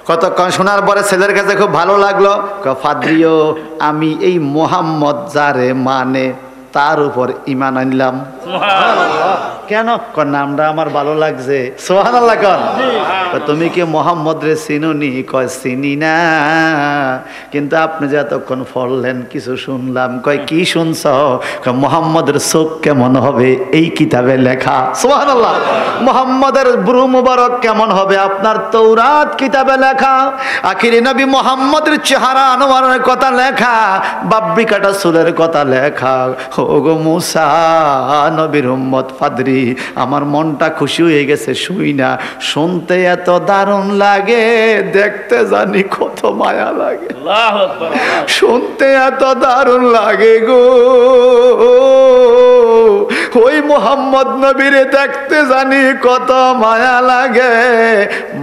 A: কতক্ষণ শোনার পরে ছেলের কাছে খুব ভালো লাগলো। ফাদ্রিও আমি এই মোহাম্মদ যারে মানে তার উপর ঈমান আনলাম। কেন? নামটা আমার ভালো লাগছে। সুবহানাল্লাহ। তুমি কি মোহাম্মদ রে চিনুনি? কয় চিনি না, কিন্তু আপনি যে এতক্ষণ পড়লেন কিছু শুনলাম। কয় কি শুনছ? মোহাম্মদের চোখ কেমন হবে এই কিতাবে লেখা। সুবহানাল্লাহ। মোহাম্মদের ব্রু মুবারক কেমন হবে আপনার তৌরাত কিতাবে লেখা। আখিরি নবী মোহাম্মদের চেহারা আনোয়ারের কথা লেখা, বাবরি কাটা চুলের কথা লেখা। ওগো মুসা নবীর উম্মত ফাদ্রি, আমার মনটা খুশি হয়ে গেছে। শুই না, শুনতে এত দারুণ লাগে, দেখতে জানি কত মায়া লাগে। শুনতে এত দারুণ লাগে গো, ওই মোহাম্মদ নবীরে দেখতে জানি কত মায়া লাগে।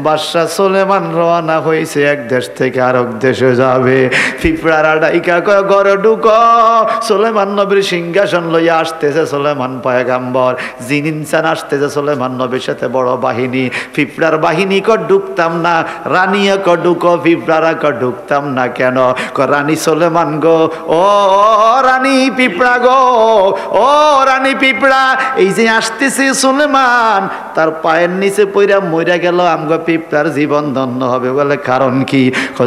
A: বাদশা সুলেমান রওনা হয়েছে এক দেশ থেকে আরেক দেশে যাবে। পিঁপড়ারা ডাইকা কয় ঘরে ঢুকো। সুলেমান নবীর সিংহাসন লইয়া আসতেছে সুলেমান পয়গাম্বর। জিন ইনসান আসতেছে সুলেমান নবীর সাথে বড় বাহিনী। পিঁপড়ার বাহিনী ক ঢুকতাম না, রানিয়া ক ঢুকো, পিঁপড়ারা ক ঢুকতাম না কেন? ক রানী সুলেমান গো, ও রানী পিঁপড়া গো, ও রানী পিঁপড়া, এই যে আসতেছে সুলেমান তার পায়ের নিচে পইরা মইরা গেল, আমগো পিঁপড়ার জীবন ধন্য হবে। বলে কারণ কি?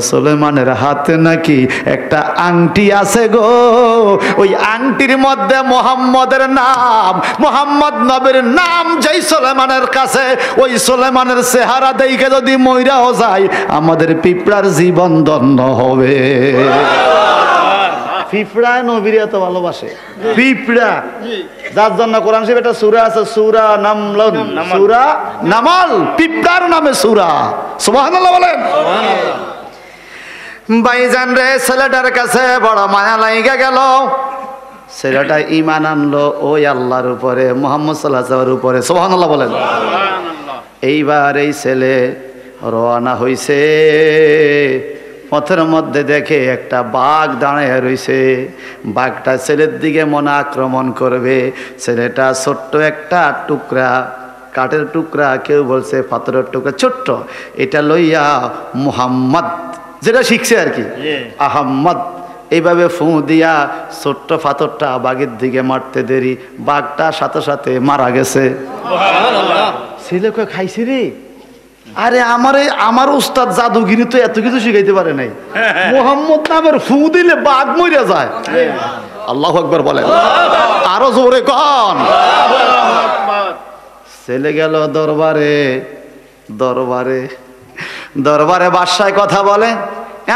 A: সুলেমানের হাতে নাকি একটা আংটি আছে গো, ওই আংটির মধ্যে মোহাম্মদের নাম, মোহাম্মদ নবীর নাম যেই সুলেমানের কাছে, ওই সুলেমানের চেহারা দেখে যদি মইরাও যায় আমাদের পিঁপড়ার জীবন ধন্য হবে। পিঁপড়া নবীর এত ভালোবাসে। পিঁপড়া যার জন্য কোরআন শরীফে একটা সূরা আছে, সূরা নামল, সূরা নামল, পিঁপড়ার নামে সূরা। সুবহানাল্লাহ বলেন। ভাইজান রে, ছেলেটার কাছে বড় মায়া লাগা গেল। ছেলেটা ঈমান আনলো ওই আল্লাহর উপরে, মুহাম্মদ সাল্লাল্লাহু আলাইহি ওয়াসাল্লামের উপরে। সুবহানাল্লাহ বলেন। এইবার এই ছেলে রওনা হইছে, পথের মধ্যে দেখে একটা বাঘ দাঁড়িয়ে রইছে। বাঘটা ছেলের দিকে মনে আক্রমণ করবে। ছেলেটা ছোট্ট একটা টুকরা, কাঠের টুকরা, কেউ বলছে পাথরের টুকরা, ছোট্ট, এটা লইয়া মুহাম্মদ, যেটা শিখছে আর কি, আহম্মদ, এইভাবে ফু দিয়া ছোট্ট পাথরটা বাঘের দিকে মারতে দেরি, বাঘটা সাথে সাথে মারা গেছে। ছেলে কয় খাইছি রে, আরে আমার উস্তাদ জাদুগিরি তো এত কিছু শিখাইতে পারে নাই, মুহাম্মদ নামের ফু দিলে বাঘ মরে যায়। আল্লাহু আকবার বলেন, আরো জোরে কন। ছেলে গেল দরবারে, দরবারে দরবারে বাদশায় কথা বলে।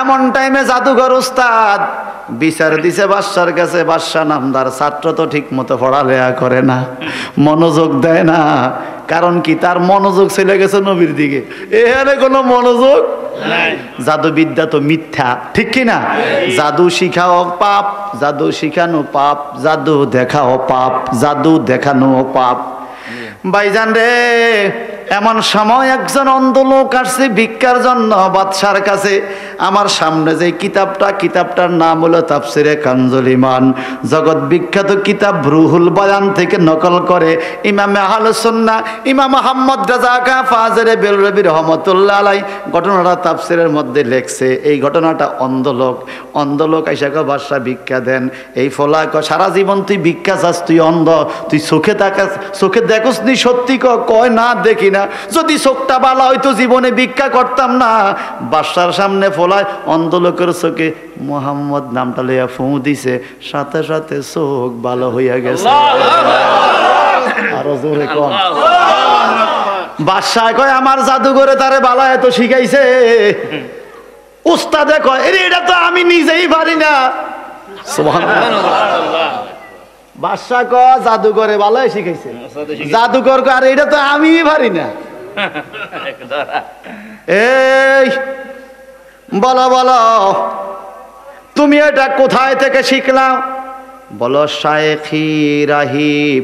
A: এমন টাইমে জাদুঘর উস্তাদ বিচার দিছে বাদশার কাছে। বাদশা নামদার ছাত্র তো ঠিক মতো পড়ালেখা করে না, মনোযোগ দেয় না। কারণ কি, তার মনোযোগ চলে গেছে নবীর দিকে, এখানে কোনো মনোযোগ নাই। জাদুবিদ্যা তো মিথ্যা, ঠিক কিনা? জাদু শিখাও পাপ, জাদু শিখানো পাপ, জাদু দেখাও পাপ, জাদু দেখানো পাপ। ভাইজান রে, এমন সময় একজন অন্ধ লোক আসছে ভিক্ষার জন্য বাদশার কাছে। আমার সামনে যে কিতাবটার নাম হলো তাফসিরে কানজুল ঈমান, জগৎ বিখ্যাত কিতাব রুহুল বয়ান থেকে নকল করে ইমামে আহলুস সুন্নাহ ইমাম মুহাম্মদ রাজা খা ফাজরে বেলরবি রহমাতুল্লাহ আলাইহি ঘটনাটা তাফসিরের মধ্যে লেখছে। এই ঘটনাটা অন্ধ লোক আইসা কয়, বাদশা ভিক্ষা দেন। এই ফলা কয়, সারা জীবন তুই ভিক্ষা চাস, তুই অন্ধ, তুই চোখে তাকাস, চোখে দেখোস নি সত্যি? কয় না, দেখি না। যদি চোখটা ভালো হইতো জীবনে ভিক্ষা করতাম না। বাদশার সামনে ফলায় অন্ধ লোকের চোখে মুহাম্মদ নামটা লইয়া ফু দিছে, সাথে সাথে চোখ ভালো হইয়া গেছে। আরো জোরে কম। বাদশা কয়, আমার জাদুঘরে তারে বালা এত শিখাইছে। উস্তাদে কয়, এটা তো আমি নিজেই পারি না। সুবহানাল্লাহ। বাদশা কয়, জাদুঘরে ভালোই শিখাইছে। জাদুঘর কয়, আরে এটা তো আমি পারি না। এই বলো বলো, তুমি এটা কোথায় থেকে শিখলাম? বলো, শায়েখি রাহিব,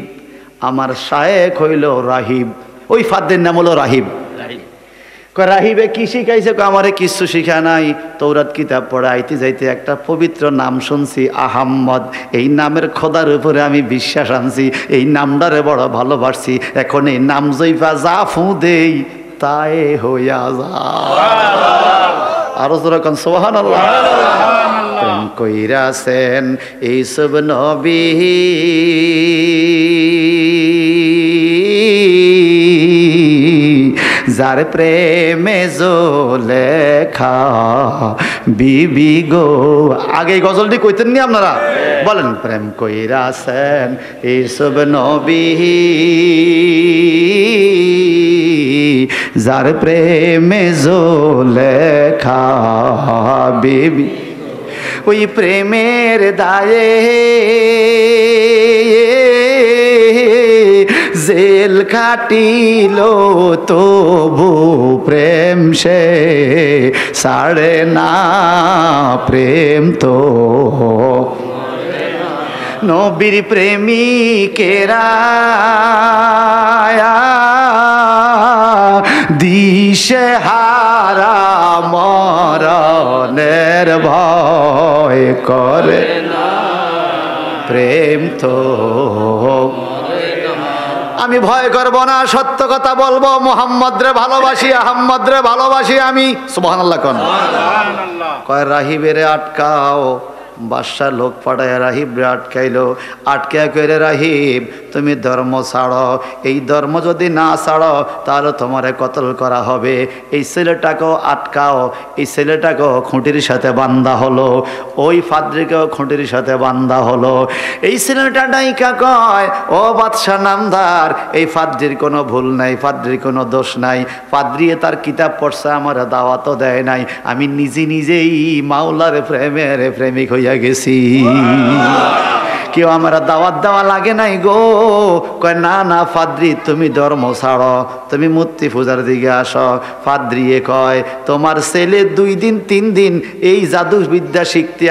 A: আমার শায়েখ হইল রাহিব। ওই ফাদ্দের নাম হলো রাহিব। রাহিবে কি শিখাইছে? আমারে কিছু শিখা নাই। তৌরাত কিতাব পড়াইতে যাইতে একটা পবিত্র নাম শুনছি, আহম্মদ। এই নামের খোদার উপরে আমি বিশ্বাস আনছি, এই নামটারে বড় ভালোবাসছি। এখন এই নাম জইফা যা ফু দেই তাই হইয়া যা। আরো যেরকম সুবহানাল্লাহ। প্রেম কইরাছেন এইসব নবী, যার প্রেমে লেখা বিবি গো। আগে এই গজলটি কইতেন নি আপনারা? বলেন, প্রেম কইরাছেন এইসব নবী, যার প্রেমে লেখা বিবি। ওই প্রেমের দায়ে জেল খাটিল তবু প্রেম সে ছাড়ে না। প্রেম তো নবীর প্রেমিকেরা দিশে হারা মরণের ভয় করে না। প্রেম তো আমি ভয় করব না, সত্য কথা বলবো। মুহাম্মদ রে ভালোবাসি, আহম্মদ রে ভালোবাসি আমি। সুবহানাল্লাহ কোন। কয় রাহিবেরে আটকাও। বাদশা লোক পাঠায় রাহিব রে আটকাইলো। আটকে কইরে, রাহিব তুমি ধর্ম ছাড়ো, এই ধর্ম যদি না ছাড়ো তাহলে তোমারে কতল করা হবে। এই ছেলেটাকেও আটকাও। এই ছেলেটাকেও খুঁটির সাথে বান্ধা হলো, ওই ফাদ্রিকেও খুঁটির সাথে বান্ধা হলো। এই ছেলেটা ডাইকা কয়, ও বাদশা নামদার, এই ফাদ্রির কোনো ভুল নাই, ফাদ্রির কোনো দোষ নাই। ফাদ্রিয়ে তার কিতাব পড়ছে, আমার দাওয়াতও দেয় নাই। আমি নিজেই মাওলার প্রেমের প্রেমিক হইয়া গেছি। কেউ আমার দাওয়াত দেওয়া লাগে নাই গো। কয় না না ফাদ্রি, তুমি ধর্ম ছাড়ো, তুমি মূর্তি পূজার দিকে আসো। ফাদ্রিয়ে কয় তোমার ছেলে 2 দিন 3 দিন এই জাদু বিদ্যা শিখতে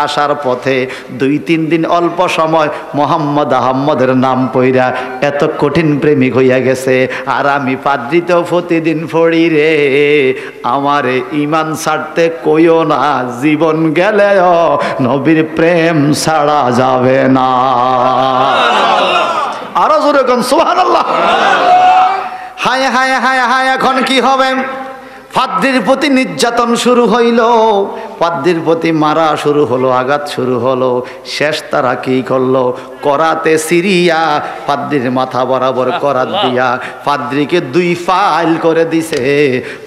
A: আসার পথে 2-3 দিন অল্প সময় মোহাম্মদ আহম্মদের নাম পইরা এত কঠিন প্রেমিক হইয়া গেছে। আর আমি পাদ্রি তো প্রতিদিন পড়ি রে, আমারে ইমান ছাড়তে কইও না, জীবন গেলেও নবীর প্রেম ছাড়া যাবে না। আরো জোরে কোন সুবহানাল্লাহ। হায় হায় হায় হায়, এখন কি হবে? পাদ্রির প্রতি নির্যাতন শুরু হইল, পাদ্রির প্রতি মারা শুরু হলো, আঘাত শুরু হলো। শেষ তারা কি করলো? করাতে সিরিয়া পাদ্রির মাথা বরাবর করাত দিয়া পাদ্রিকে 2 ফাইল করে দিছে।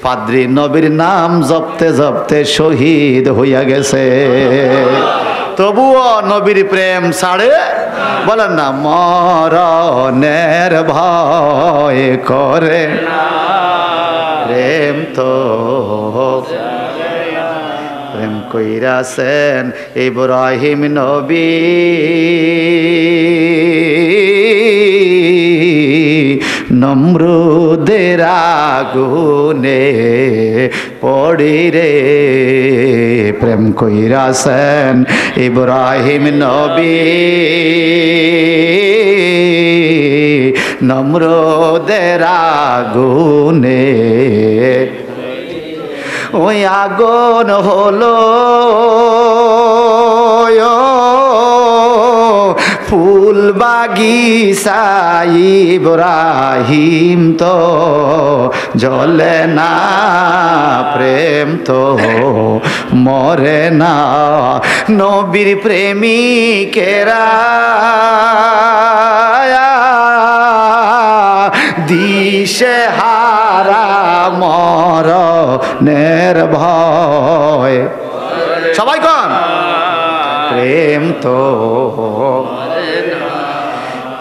A: পাদ্রি নবীর নাম জপতে জপতে শহীদ হইয়া গেছে। তবুও নবীর প্রেম ছাড়ে, বলেন না, মরণের ভয় করে প্রেম তো প্রেম কইরাছেন ইব্রাহিম নবী, নমরুদের আগুনে পড়ি রে প্রেম কইরাছেন ইব্রাহিম নবী, নমরুদের আগুনে। ওই আগুন হলো ফুল বাগিচা, ইব্রাহিম তো জ্বলে না, প্রেম তো মরে না। নবীর প্রেমিকেরা দিশে হারা মরণের ভয়। সবাই কোন প্রেম তো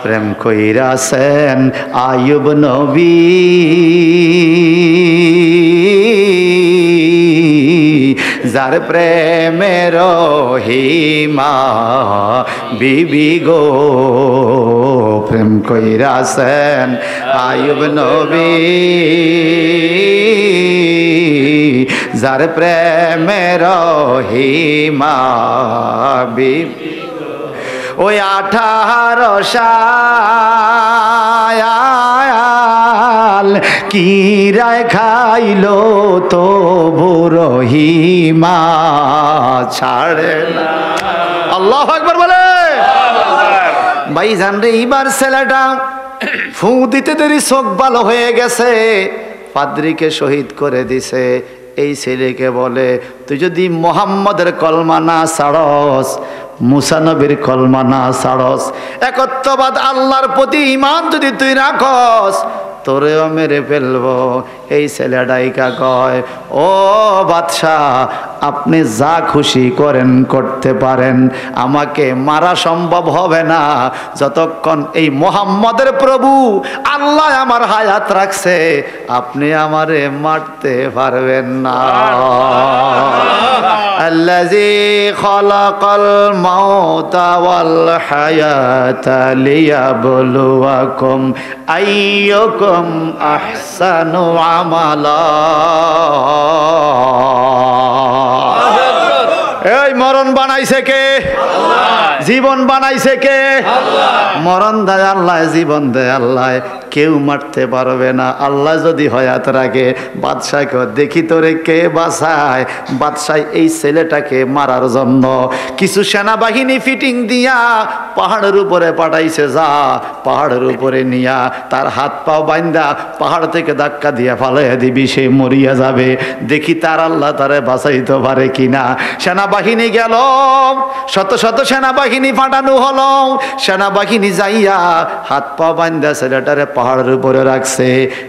A: প্রেম কইরাছেন আয়ুব নবী, যার প্রেমের হিমা বিবি গো, প্রেম কইরাছেন আয়ুব নবী, যার প্রেমের হিমা বিবি। ওই 18 সাল কিরায় খাইলো তো রহিমা ছাড়ে না। আল্লাহু আকবার বলে। ভাইজান রে, এইবার ছেলেটা ফু দিতে দেরি চোখ ভালো হয়ে গেছে, পাদ্রীকে শহীদ করে দিছে। এই ছেলেকে বলে, তুই যদি মোহাম্মদের কলমা না ছাড়স, মুসা নবীর কলমা না ছাড়স, একত্ববাদ আল্লাহর প্রতি ঈমান যদি তুই রাখস, তোরেও মেরে ফেলবো। এই ছেলে ডাইকা কয়, ও বাদশাহ, আপনি যা খুশি করেন করতে পারেন, আমাকে মারা সম্ভব হবে না যতক্ষণ এই মোহাম্মদের প্রভু আল্লাহ আমার হায়াত রাখছে, আপনি আমারে মারতে পারবেন না। আল্লাযী খালাকাল মাউতা ওয়াল হায়াতা লিয়াবলুয়াকুম আইয়ুকুম আহসানু আমালা। এই মরণ বানাইছে কে? জীবন বানাইছে কে? মরণ দেয় আল্লাহ, জীবন দেয় আল্লাহ, কেউ মারতে পারবে না। আল্লাহ যদি হয়াত রাখে, বাদশাকে দেখি তোরে কে বাঁচায়। বাদশাহ এই ছেলেটাকে মারার জন্য কিছু সেনাবাহিনী ফিটিং দিয়া পাহাড়ের উপরে পাঠাইছে। যা পাহাড়ের উপরে নিয়া তার হাত পাও বাইন্দা পাহাড় থেকে ধাক্কা দিয়া ফালাইয়া দিবি, সে মরিয়া যাবে। দেখি তার আল্লাহ তারে বাঁচাইতে পারে কিনা। সেনাবাহিনী গেল, শত শত সেনাবাহিনী পাঠানো হলো। সেনাবাহিনী যাইয়া হাত পা বাইন্দা ছেলেটারে পাহাড়ের উপরে রাখছে।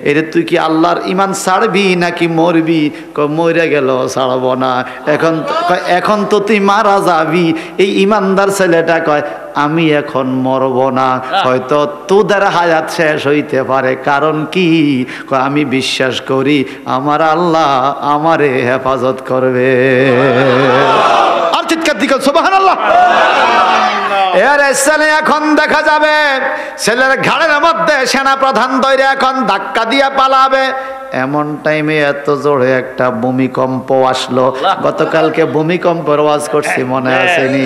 A: এরে তুই কি আল্লাহর ইমান ছাড়বি নাকি মরবি? মরে গেল, ছাড়বো না। এখন তো তুই মারা যাবি। এই ইমানদার ছেলেটা কয়, আমি এখন মরব না, হয়তো তোদের হায়াত শেষ হইতে পারে। কারণ কি? আমি বিশ্বাস করি আমার আল্লাহ আমারে হেফাজত করবে। আর চিৎকার দিকে সুবহানাল্লাহ। এর ছেলে এখন দেখা যাবে ছেলের ঘাড়ের মধ্যে সেনা প্রধান দইরে এখন ধাক্কা দিয়া পালাবে। এমন টাইমে এত জোরে একটা ভূমিকম্প আসলো। গতকালকে ভূমিকম্পের ওয়াজ করছি, মনে আসেনি?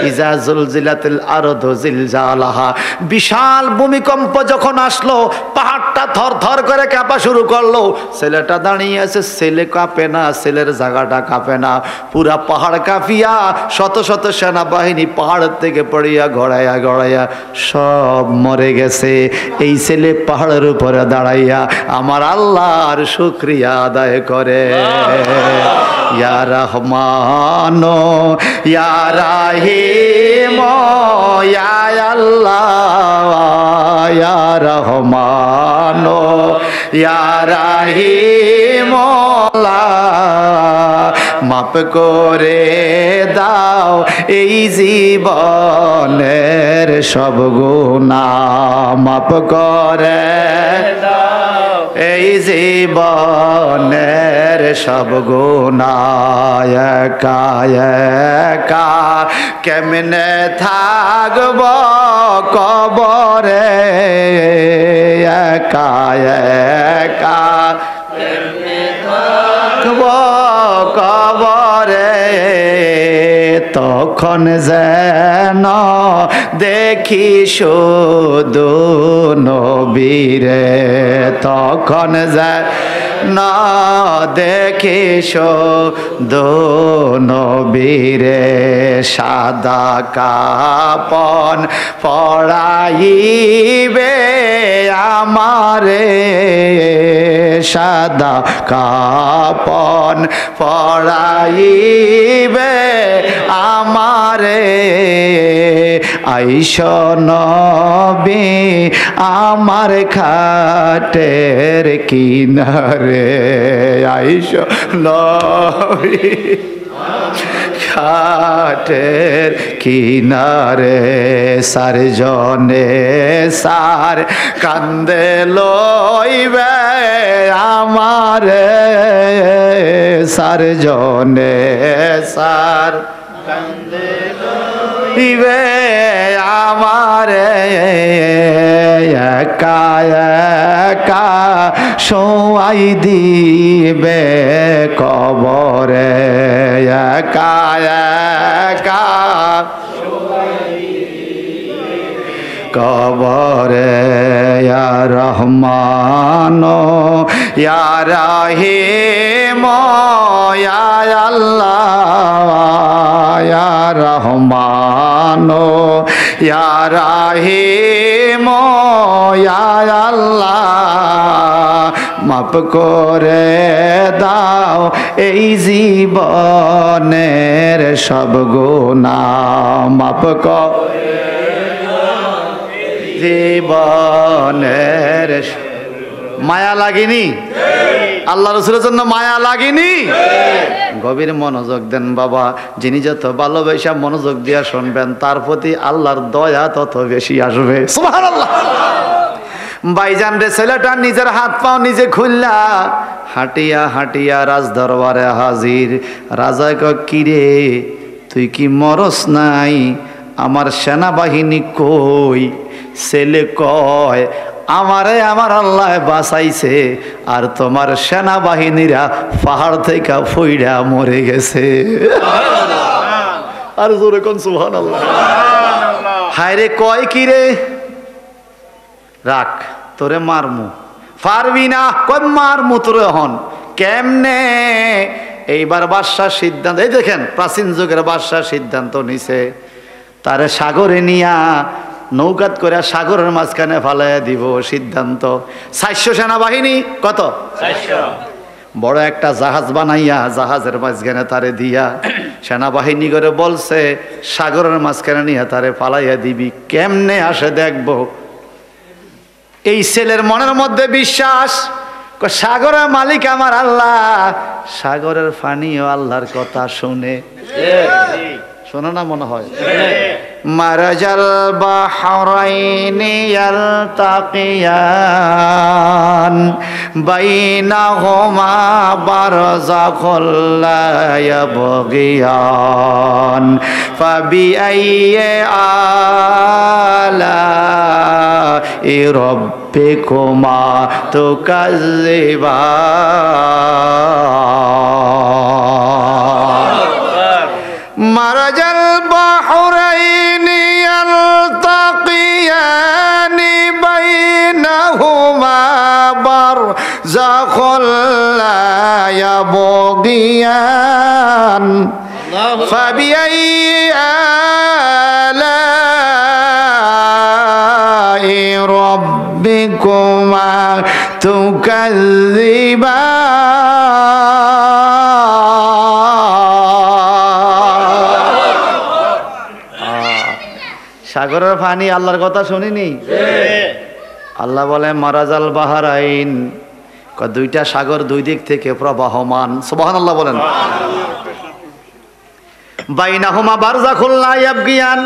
A: ইজা জুলজিলাতিল আরদু জিলজালাহা। বিশাল ভূমিকম্প যখন আসলো, পাহাড়টা থরথর করে কাঁপা শুরু করলো। ছেলেটা দাঁড়িয়ে আছে, ছেলে কাঁপে না, ছেলের জায়গাটা কাঁপে না, পুরা পাহাড় কাঁপিয়া শত শত সেনাবাহিনী পাহাড়ের থেকে পড়িয়া গড়াইয়া গড়াইয়া সব মরে গেছে। এই ছেলে পাহাড়ের উপরে দাঁড়াইয়া আমার আল্লাহর শুকরিয়া আদায় করে। ইয়া রহমান ইয়া রাহিম ইয়া আল্লাহ ইয়া রহমান ইয়া রাহিম, মাপ করে দাও এই জীবনের সব গুনাহ, মাপ করে দাও এই জীবনের সব গুনাহ। একা একা কেমনে থাকব কবরে, একা একা কবরে, তখন যেন দেখি শুধু নবীরে, তখন যেন দেখি শুধু নবীরে। সাদা কাপন পরাইবে আমারে, সাদা কাপন পরাইবে আমারে। আইস নবী আমার খাটের কিনারে, আইস নবী খাটের কিনারে। সারজনে সার কান্দে লইবে আমারে, সারজনে সার কান্দে লইবে আমারে। একা একা শোয়াই দিবে কবরে, একা একা কবরে। ইয়া রহমান ইয়া রাহিম ইয়া আল্লাহ ইয়া রহমান ইয়া রাহিম ইয়া আল্লাহ, মাপ করে দাও এই জীবনের সব গুনাহ, মাপ করে জীবনের। মায়া লাগেনি? আল্লাহ রসুলের জন্য মায়া লাগেনি? গভীর মনোযোগ দেন বাবা। যিনি যত ভালোবাসা মনোযোগ দিয়া শুনবেন, তার প্রতি আল্লাহর দয়া তত বেশি আসবে। সুবহানাল্লাহ। ভাইজান রে, ছেলেটা নিজের হাত পাও নিজে খুললা হাঁটিয়া হাঁটিয়া রাজ দরবারে হাজির। রাজা কয়, কিরে তুই কি মরস নাই? আমার সেনাবাহিনী কই? ছেলে কয়, আমারে আমার আল্লাহ বাঁচাইছে, আর তোমার সেনাবাহিনীরা পাহাড় থেকে ফইরা মরে গেছে। আর জোরে কোন সুবহানাল্লাহ। হায় রে, কয় কি রে? রাখ, তোরে মারমু। পারবি না? কয় মারমু তোরে। হন কেমনে? এইবার বাদশাহ সিদ্ধান্ত, এই দেখেন প্রাচীন যুগের বাদশাহ সিদ্ধান্ত নিছে, তারে সাগরে নিয়া নৌকাত করে সাগরের মাঝখানে ফালাইয়া দিব। সিদ্ধান্ত 400 সেনাবাহিনী, কত 400, বড় একটা জাহাজ বানাইয়া জাহাজের মাঝখানে তারে দিয়া সেনাবাহিনী করে বলছে সাগরের মাঝখানে নিয়ে তারে ফালাইয়া দিবি। কেমনে আসে দেখব। এই ছেলের মনের মধ্যে বিশ্বাস, সাগরের মালিক আমার আল্লাহ, সাগরের পানিও আল্লাহর কথা শুনে। শোনো না মনে হয়? মারাজাল বাহরাইনি ইয়ালতাকিয়ান বাইনাহুমা বারযাখুল লা ইয়াবগিয়ান ফাবিআইয়ি আলাই রাব্বিকুমা তুকাজ্জিবান মারাজাল বাহরাইনি ইয়ালতাকিয়ানি বাইনাহুমা বারযাখুল লা ইয়াবগিয়ান ফাবিআইয়ি আলাই রাব্বিকুমা তুকাজ্জিবান। সাগরের পানি আল্লাহর কথা শুনিনি? আল্লাহ বলে মারাজাল বাহরাইন, দুইটা সাগর দুই দিক থেকে প্রবাহমান। সুবহানাল্লাহ বলেন। বাইনাহুমা বারযাখুল লা ইয়াবগিয়ান,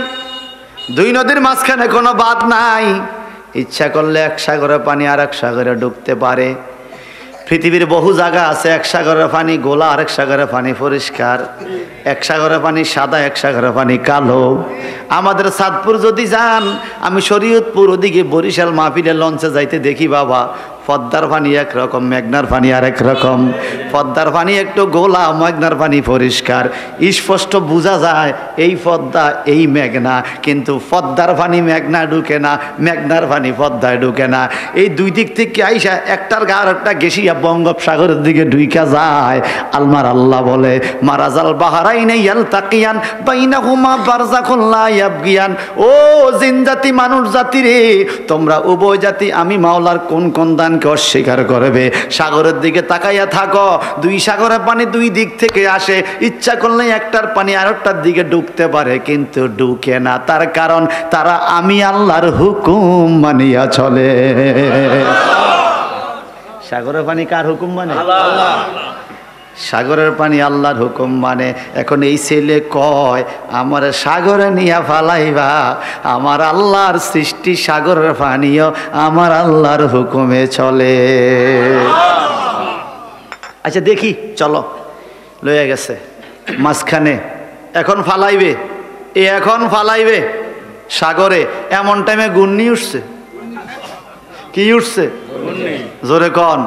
A: দুই নদীর মাঝখানে কোনো বাঁধ নাই। ইচ্ছা করলে এক সাগরের পানি আর এক সাগরে ঢুকতে পারে। পৃথিবীর বহু জায়গা আছে, এক সাগরের পানি গোলা, আরেক সাগরের পানি পরিষ্কার, এক সাগরের পানি সাদা, এক সাগরের পানি কালো। আমাদের চাঁদপুর যদি যান, আমি শরীয়তপুর ওদিকে বরিশাল মাহফিলে লঞ্চে যাইতে দেখি বাবা, পদ্মার পানি একরকম, মেঘনার পানি আরেক রকম। পদ্মার পানি একটু গোলা, মেঘনার পানি পরিষ্কার, স্পষ্ট বোঝা যায় এই পদ্মা এই মেঘনা। কিন্তু পদ্মার পানি মেঘনা ঢুকে না, মেঘনার পানি পদ্মায় ঢুকে না। এই দুই দিক থেকে আইসা একটার গা আরেকটা গেসিয়া বঙ্গোপসাগরের দিকে ঢুইকা যায়। আলমার আল্লাহ বলে মারাজাল বাহরাইনি ইয়ালতাকিয়ান বাইনাহুমা বারযাখুল লা ইয়াবগিয়ান। ও জিন জাতি, মানুষ জাতি রে, তোমরা উভয় জাতি আমি মাওলার কোন কোন দানকে অস্বীকার করবে? সাগরের দিকে তাকাইয়া থাকো, দুই সাগরের পানি দুই দিক থেকে আসে। ইচ্ছা করলে একটার পানি আরেকটার দিকে ঢুকতে পারে, কিন্তু ঢুকে না। তার কারণ তারা আমি আল্লাহর হুকুম মানিয়া চলে। সাগরের পানি কার হুকুম মানে? সাগরের পানি আল্লাহর হুকুম মানে। এখন এই ছেলে কয় আমার সাগরে নিয়া ফালাইবা, আমার আল্লাহর সৃষ্টি সাগরের পানিও আমার আল্লাহর হুকুমে চলে। আচ্ছা দেখি, চলো, লয়ে গেছে মাঝখানে, এখন ফালাইবে। এখন ফালাইবে সাগরে, এমন টাইমে ঘূর্ণি উঠছে। কি উঠছে? জোরে কন।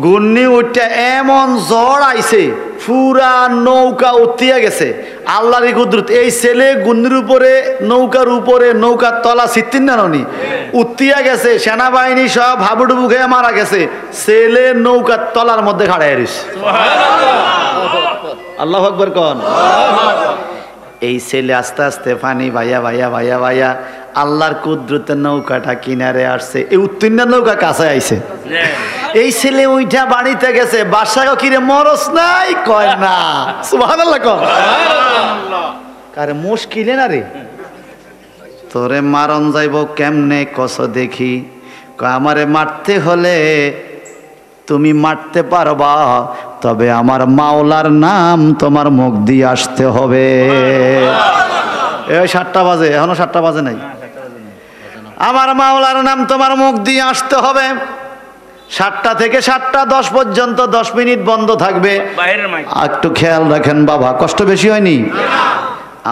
A: ঘূর্ণি উঠতে এমন ঝড় আইছে, পুরা নৌকা উঠিয়া গেছে। আল্লাহর কুদরত, এই ছেলে ঘূর্ণির উপরে, নৌকার উপরে, নৌকার তলা সিত্তিন নানি উঠিয়া গেছে। সেনাবাহিনী সব হাবুডুবু খেয়ে মারা গেছে। ছেলে নৌকার তলার মধ্যে খাড়াই রয়েছে। আল্লাহু আকবার কন। এই ছেলে আস্তে আস্তে পানি ভাইয়া ভাইয়া ভাইয়া ভাইয়া আল্লাহর কুদরতের নৌকাটা কিনারে আসছে। এই উত্তীর্ণ নৌকা কাছে আইছে। এই ছেলে ওইটা বাড়িতে গেছে, বাসায় কিরে মরস নাই? কয় না। সুবহানাল্লাহ কন। কারে মুশকিলে না রে, তোরে মারন যাইব কেমনে কস দেখি। আমারে মারতে হলে তুমি মারতে পারবা, তবে আমার মাওলার নাম তোমার মুখ দিয়ে আসতে হবে। এই 7টা বাজে, এখনো 7টা বাজে নাই। আমার মাওলার নাম তোমার মুখ দিয়ে আসতে হবে। 7টা থেকে 7টা 10 পর্যন্ত 10 মিনিট বন্ধ থাকবে। একটু খেয়াল রাখেন বাবা, কষ্ট বেশি হয়নি?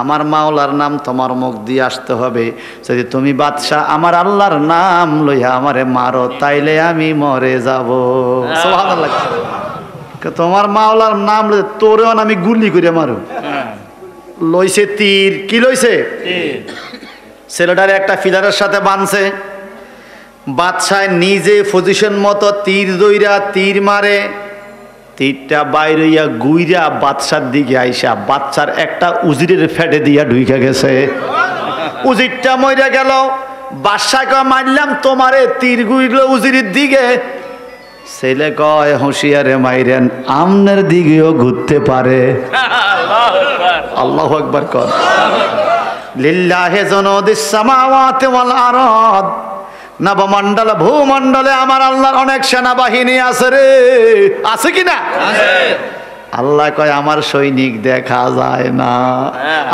A: আমার মাওলার নাম তোমার মুখ দিয়ে আসতে হবে। যদি তুমি বাদশা আমার আল্লাহর নাম লইয়া আমারে মারো, তাইলে আমি মরে যাব। সুবহানাল্লাহ। তোমার মাওলার নাম লইয়া তোরেও আমি গুলি করে মারো। লইছে তীর। কি লইছে? ছেলেটার একটা ফিলারের সাথে বাঁধছে। বাদশাহ নিজে পজিশন মতো তীর দইরা তীর মারে। তীরটা বাইরে হইয়া গুইরা বাদশার দিকে আইসা বাচ্চার একটা উজিরের ফেটে দিয়া ঢুইকা গেছে। উজিরটা মইরা গেল। বাদশাকে মারলাম তোমারে, তীর গুইল উজিরের দিকে। ছেলে কয় হুঁশিয়ারে মাইরেন, আমনের দিকেও ঘুরতে পারে। আল্লাহু আকবার কর। লিল্লাহি জুনুদিস সামাওয়াতি ওয়াল আরদ। নবমণ্ডল ভূমণ্ডলে আমার আল্লাহর অনেক সেনাবাহিনী আছে রে। আছে কিনা? আল্লাহ কয় আমার সৈনিক দেখা যায় না,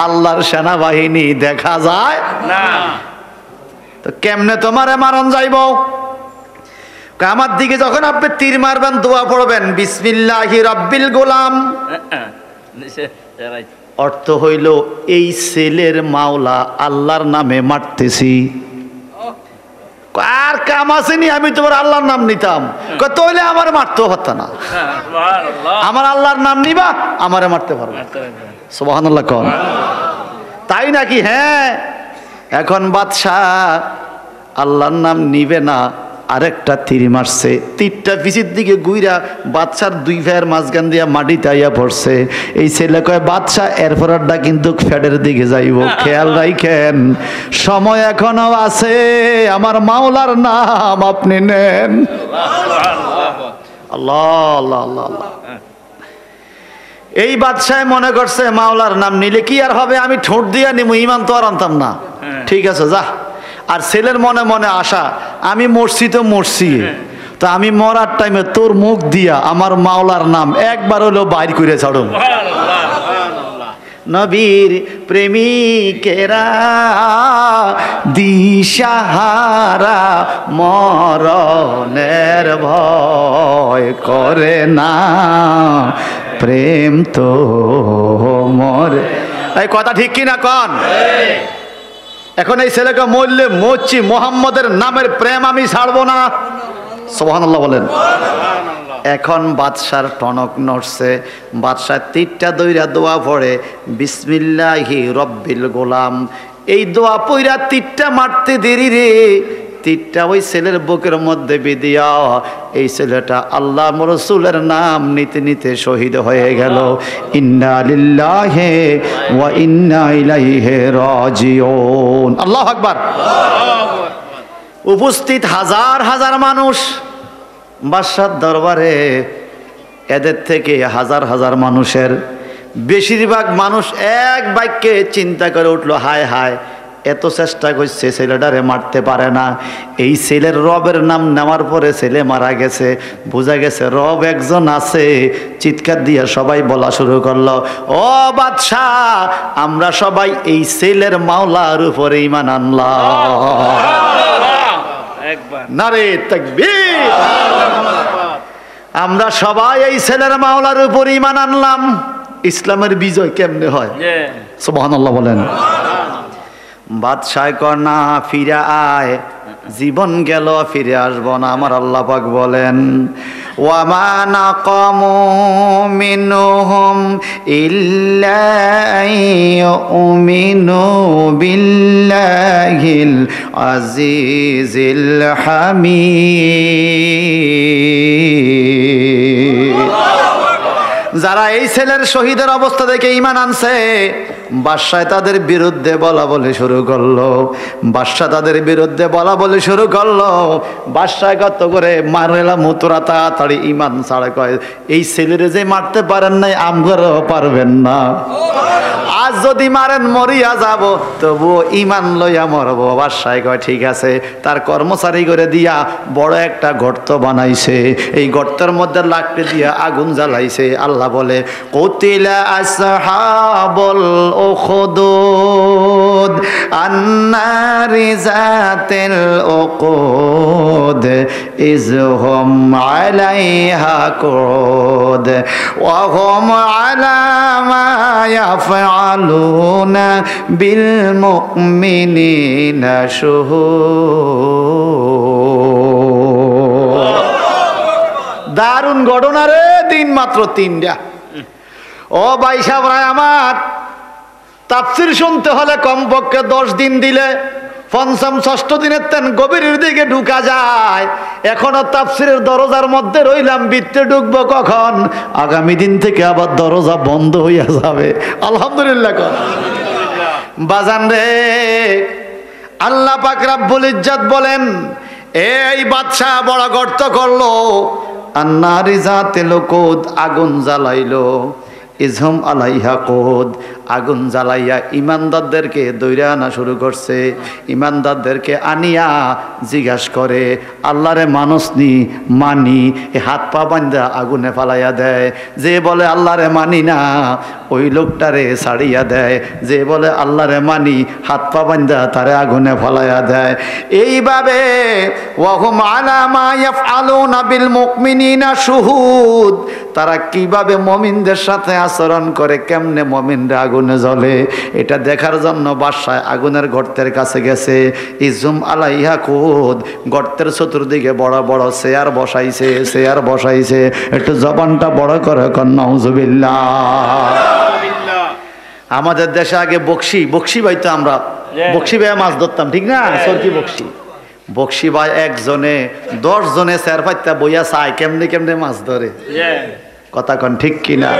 A: আল্লাহর সেনাবাহিনী দেখা যায় না। তো কেমনে তোমারে মারণ যাইব? আমার দিকে যখন আপনি তীর মারবেন দোয়া পড়বেন বিসমিল্লাহি রাব্বিল গোলাম। অর্থ হইল এই ছেলের মাওলা আল্লাহর নামে মারতেছি। আর কাম আসেনি, আমি তোমার আল্লাহর নাম নিতাম, তাহলে আমার মারতেও হতো না। আমার আল্লাহর নাম নিবা, আমারে মারতে পারবে। সুবহানাল্লাহ কোন তাই নাকি? হ্যাঁ, এখন বাদশাহ আল্লাহর নাম নিবে না, আরেকটা তীর মারছে। তীরটা পিছের দিকে গুইরা বাদশার দুই ভাইয়ের মাঝখান দিয়া মাটিতে আইয়া পড়ছে। এই ছেলে কয় বাদশাহ এরপরটা কিন্তু ফ্যাডের দিকে যাইব, খেয়াল রাখেন, সময় এখনো আছে, আমার মাওলার নাম আপনি নেন। আল্লাহ আল্লাহ আল্লাহ আল্লাহ। এই বাদশাহ মনে করছে মাওলার নাম নিলে কি আর হবে, আমি ঠোঁট দিয়া নিব, ইমান তো আর আনতাম না। ঠিক আছে যা। আর ছেলের মনে মনে আশা, আমি মরছি তো মরছি, তো আমি মরার টাইমে তোর মুখ দিয়া আমার মাওলার নাম একবার হলো বাইর করে ছাড়ুন। নবীর প্রেমিকেরা দিশাহারা মরণের ভয় করে না, প্রেম তো মরে। এই কথা ঠিক কিনা কন? এখন এই ছেলেকে মরলে মরছি, মোহাম্মদের নামের প্রেম আমি ছাড়বো না। সুবহানাল্লাহ বলেন। এখন বাদশার টনক নড়ছে, বাদশাহ তীরটা দইরা দোয়া পড়ে বিসমিল্লাহি রব্বিল গোলাম। এই দোয়া পইরা তীরটা মারতে দেরি রে, তীরটা ওই ছেলের বুকের মধ্যে বিধিয়া এই ছেলেটা আল্লাহ রাসূলের নাম নিতে নিতে শহীদ হয়ে গেল। ইন্না লিল্লাহি ওয়া ইন্না ইলাইহি রাজিউন। আল্লাহু আকবার। উপস্থিত হাজার হাজার মানুষ বাদশার দরবারে। এদের থেকে হাজার হাজার মানুষের বেশিরভাগ মানুষ এক বাক্যে চিন্তা করে উঠলো, হায় হায়, এত চেষ্টা করছে ছেলেটারে মারতে পারে না। এই ছেলের রবের নাম নেওয়ার পরে ছেলে মারা গেছে, বোঝা গেছে রব একজন আছে। চিৎকার দিয়ে সবাই বলা শুরু করলো, ও বাদশাহ, আমরা সবাই এই ছেলের মাওলার উপরে ঈমান আনলাম। নারে তাকবীর। আমরা সবাই এই ছেলের মাওলার উপর ঈমান আনলাম। ইসলামের বিজয় কেমনে হয়? সুবহানাল্লাহ বলেন। বাদশাহ কয় না, ফিরে আয়, জীবন গেল ফিরে আসবো না। আমার আল্লাহ পাক বলেন ওয়া মা নাকামু মিনহুম ইল্লা আইয়ুমিনু বিল্লাহিল আজিজিল হামিদ। যারা এই ছেলের শহীদের অবস্থা দেখে ঈমান আনছে, বাদশাহ তাদের বিরুদ্ধে বলা বলে শুরু করলো। বাদশাহ তাদের বিরুদ্ধে বলা বলে শুরু করলো। বাদশাহ কত করে মারলাম তোরা তাড়াতাড়ি ঈমান ছাড়া, কয় এই ছেলেরে যে মারতে পারেন নাই আমগরও পারবেন না। আজ যদি মারেন মরিয়া যাব, তবুও ঈমান লইয়া মরব। বাদশাহ কয় ঠিক আছে। তার কর্মচারী করে দিয়া বড় একটা গর্ত বানাইছে। এই গর্তের মধ্যে লাকড়ি দিয়া আগুন জ্বালাইছে। আল্লাহ বলে কুতিলা আসহাবুল উখদুদ আন্নারি যাতিল উকুদ ইযহুম আলাইহা কুদ ওয়া হুম আলা মা ইয়াফআলুনা বিল মুমিনিনা শুহুদ। দারুণ ঘটনা রে, দিন মাত্র 3টা। ও ভাই সাহেব, আমার তাফসীর শুনতে হলে কমপক্ষে 10 দিন দিলে পঞ্চম ষষ্ঠ দিনের তেন গভীরের দিকে ঢুকা যায়। এখনো তাফসীরের দরজার মধ্যে রইলাম, ভিতরে ঢুকবো কখন? আগামী দিন থেকে আবার দরজা বন্ধ হইয়া যাবে। আলহামদুলিল্লাহ। বাজান রে, আল্লাহ পাক রব্বুল ইজ্জত বলেন এই বাদশাহ বড় গর্ত করলো, আন্নারি যাতিল উকুদ আগুন জ্বালাইলো। ইজহুম আলাইহা কুদ, আগুন জ্বালাইয়া ইমানদারদেরকে দৈরা আনা শুরু করছে। ইমানদারদেরকে আনিয়া জিজ্ঞাসা করে, আল্লাহরে মানুষনি মানি, এ হাত পা বান্ধা আগুনে ফালাইয়া দেয়। যে বলে আল্লাহরে মানি না, ওই লোকটারে ছাড়িয়া দেয়। যে বলে আল্লাহরে মানি, হাত পা বান্ধা তারে আগুনে ফালাইয়া দেয়। এইভাবে ওয়াহুম আলা মা ইয়াফআলুনা বিল মুমিনিনা শুহুদ, তারা কিভাবে মুমিনদের সাথে আচরণ করে, কেমনে মুমিনরা আগুনে জ্বলে, এটা দেখার জন্য বাদশা আগুনের গর্তের কাছে গেছে। ইজুম আলাইহা কুদ, গর্তের চতুর্দিকে বড় বড় চেয়ার বসাইছে, চেয়ার বসাইছে। একটু জবানটা বড় করে কর নাউজুবিল্লাহ। আমাদের দেশে আগে বকশি ভাই, তো আমরা বকশি ভাই মাছ ধরতাম, ঠিক না? সরকি বকশি ভাই একজনে 10 জনে চেয়ার পাইতা বইয়া চায় কেমনে কেমনে মাছ ধরে। কথা কন ঠিক কিনা?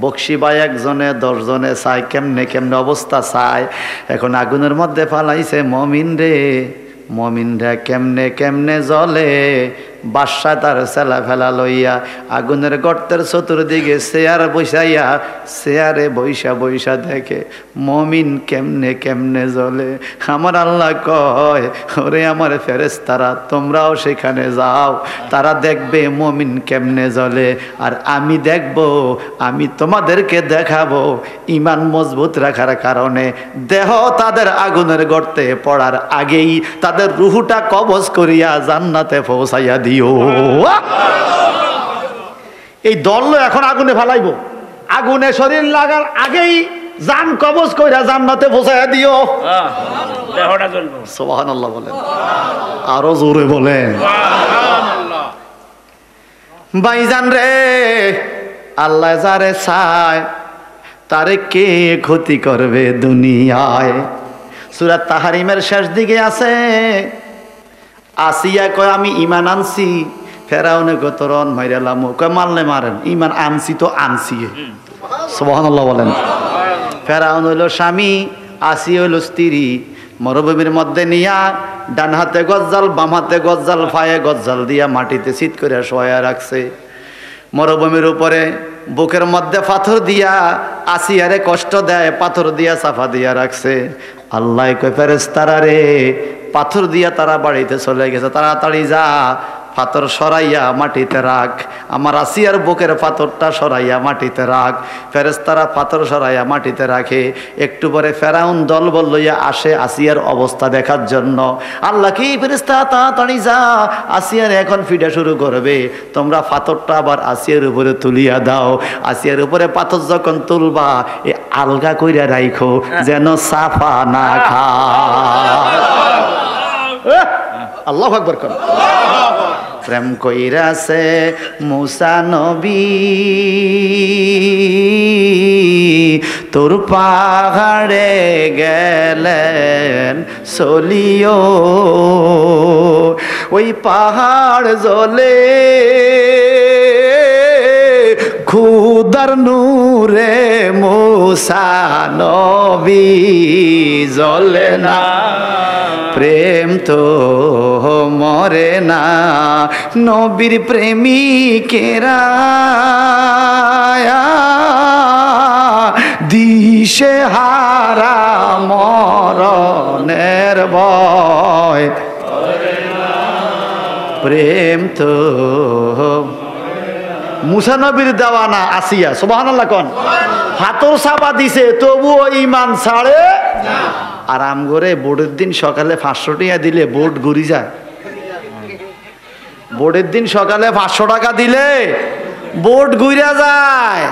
A: বকশি ভাই একজনে 10 জনে চায় কেমনে কেমনে অবস্থা চায়। এখন আগুনের মধ্যে ফালাইছে মমিনরা কেমনে কেমনে জ্বলে। বাদশা তার সেলা ফেলা লইয়া আগুনের গর্তের চতুর্দিকে চেয়ার বসাইয়া, চেয়ারে বৈশা দেখে মমিন কেমনে কেমনে জ্বলে। আমার আল্লাহ কয়, ওরে আমার ফেরেশতারা, তোমরাও সেখানে যাও, তারা দেখবে মমিন কেমনে জ্বলে, আর আমি দেখব, আমি তোমাদেরকে দেখাবো ইমান মজবুত রাখার কারণে দেহ তাদের আগুনের গর্তে পড়ার আগেই তাদের রুহুটা কবজ করিয়া জান্নাতে পৌঁছাইয়া দিও। এই দল এখন আগুনে ফালাইবো, আগুনে শরীর লাগার আগেই জান কবজ কইরা জান্নাতে পৌঁছাইয়া দিও। সুবহানাল্লাহ বলেন, আরো জোরে বলেন। ভাইজান রে, আল্লাহ যারে চায় তারে কে ক্ষতি করবে দুনিয়ায়? সূরা তাহরিমের শেষ দিকে আছে, আসিয়া কয় আমি ইমান আনছি। ফেরাউনে কয় তোর অন মাইরালাম। কয় মারলে মারেন, ইমান আনছি তো আনছি। সুবহানাল্লাহ বলেন। ফেরাউন হইল স্বামী, আসি হইল স্ত্রী। মরুভূমির মধ্যে নিয়া ডান হাতে গজ্জাল, বাম হাতে গজ্জাল, পায়ে গজ্জাল দিয়া মাটিতে চিৎ করে শোয়া রাখছে। মরুভূমির উপরে বুকের মধ্যে পাথর দিয়া আসিয়ারে কষ্ট দেয়, পাথর দিয়া চাপা দিয়া রাখছে। আল্লাহ কয় ফেরেশতারা রে, পাথর দিয়া তারা বাড়িতে চলে গেছে, তাড়াতাড়ি যা, পাথর সরাইয়া মাটিতে রাখ, আমার আসিয়ার বুকের পাথরটা সরাইয়া মাটিতে রাখ। ফেরেশতারা পাথর সরাইয়া মাটিতে রাখে। একটু পরে ফেরাউন দলবল লইয়া আসে আসিয়ার অবস্থা দেখার জন্য। আল্লাহ কি, ফেরেশতা তাড়াতাড়ি যা, আসিয়ার এখন ফিডা শুরু করবে, তোমরা পাথরটা আবার আসিয়ার উপরে তুলিয়া দাও। আসিয়ার উপরে পাথর যখন তুলবা, এ আলগা কইরা রাইখো যেন সাফা না খায়। আল্লাহু আকবার কর। প্রেম কইরাছে মুসা নবী তোর পাহাড়ে গেলেন চলিও, ওই পাহাড় জ্বলে খুদার নূরে মুসা নবী জ্বলে না, প্রেম তো মরে না, নবীর প্রেমিকেরা দিশে হারা মরণের ভয়, প্রেম তো। মুসা নবীর দেওয়ানা আসিয়া, সুবহানাল্লাহ কোন, হাতর চাপা দিছে তবুও ইমান ছাড়ে। আরাম করে বোর্ডের দিন সকালে 500 টাকা দিলে বোর্ড ঘুরি যায়। বোর্ডের দিন সকালে 500 টাকা দিলে বোর্ড ঘুরে যায়।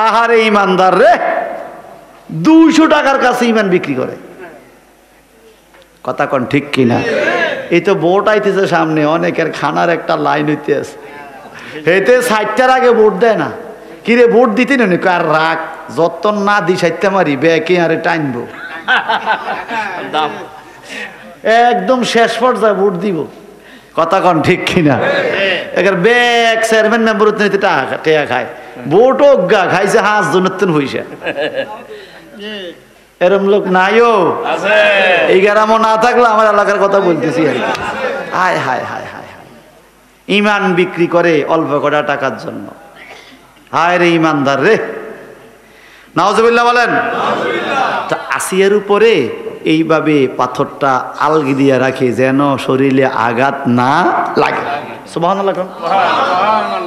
A: আহারে ইমানদার রে, 200 টাকার কাছে ইমান বিক্রি করে। কথা কন ঠিক কিনা? এই তো বোর্ড আইতেছে সামনে, অনেকের খানার একটা লাইন হইতে আছে, হেতে 60টার আগে ভোট দেয় না। কিরে ভোট দিতে নি কার রাগ, যত না দি 60টা মারি ব্যাকে আরে টাইনবো, একদম শেষ পর্যায়ে ভোট দিব। কথা কন ঠিক কিনা? এবার ব্যাগ চেয়ারম্যান মেম্বার টাকা খায়, ভোট অজ্ঞা খাইছে 5 জনের হইছে। এরম লোক নাইও, এই গ্রামও না থাকলে আমার এলাকার কথা বলতেছি আর কি। হায় হায় হায় হায় হায়, ইমান বিক্রি করে অল্প কটা টাকার জন্য। হায় রে ইমানদার রে, নাউজুবিল্লাহ বলেন। তা আসিয়ার উপরে এইভাবে পাথরটা আলগি দিয়ে রাখে যেন শরীরে আঘাত না লাগে। সুবহানাল্লাহ।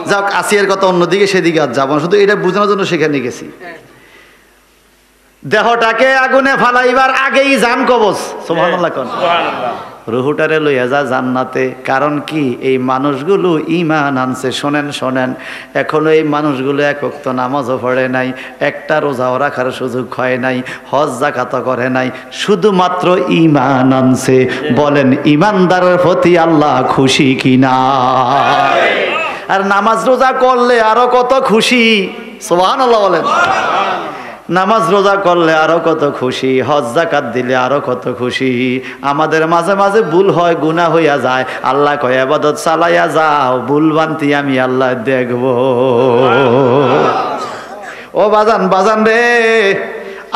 A: যাক, আসিয়ার কথা অন্যদিকে, সেদিকে আর যাবো না, শুধু এটা বোঝানোর জন্য সেখানে গেছি। দেহটাকে আগুনে ফালাইবার আগেই জান কবজ। সুবহানাল্লাহ। রুহুটারে লইয়া যা জান্নাতে। কারণ কি, এই মানুষগুলো ঈমান আনছে। শোনেন শোনেন, এখনো এই মানুষগুলো এক ওয়াক্ত নামাজও পড়ে নাই, একটা রোজাও রাখার সুযোগ হয় নাই, হজ যাকাত করে নাই, শুধুমাত্র ঈমান আনছে। বলেন ঈমানদারের প্রতি আল্লাহ খুশি কিনা? আর নামাজ রোজা করলে আরো কত খুশি। সুবহানাল্লাহ বলেন। নামাজ রোজা করলে আরো কত খুশি, হজ যাকাত দিলে আরো কত খুশি। আমাদের মাঝে মাঝে ভুল হয়, গুনাহ হইয়া যায়, আল্লাহ কয় ইবাদত চালাইয়া যাও, ভুল বান্তি আমি আল্লাহ দেখব। ও বাজান, বাজান রে,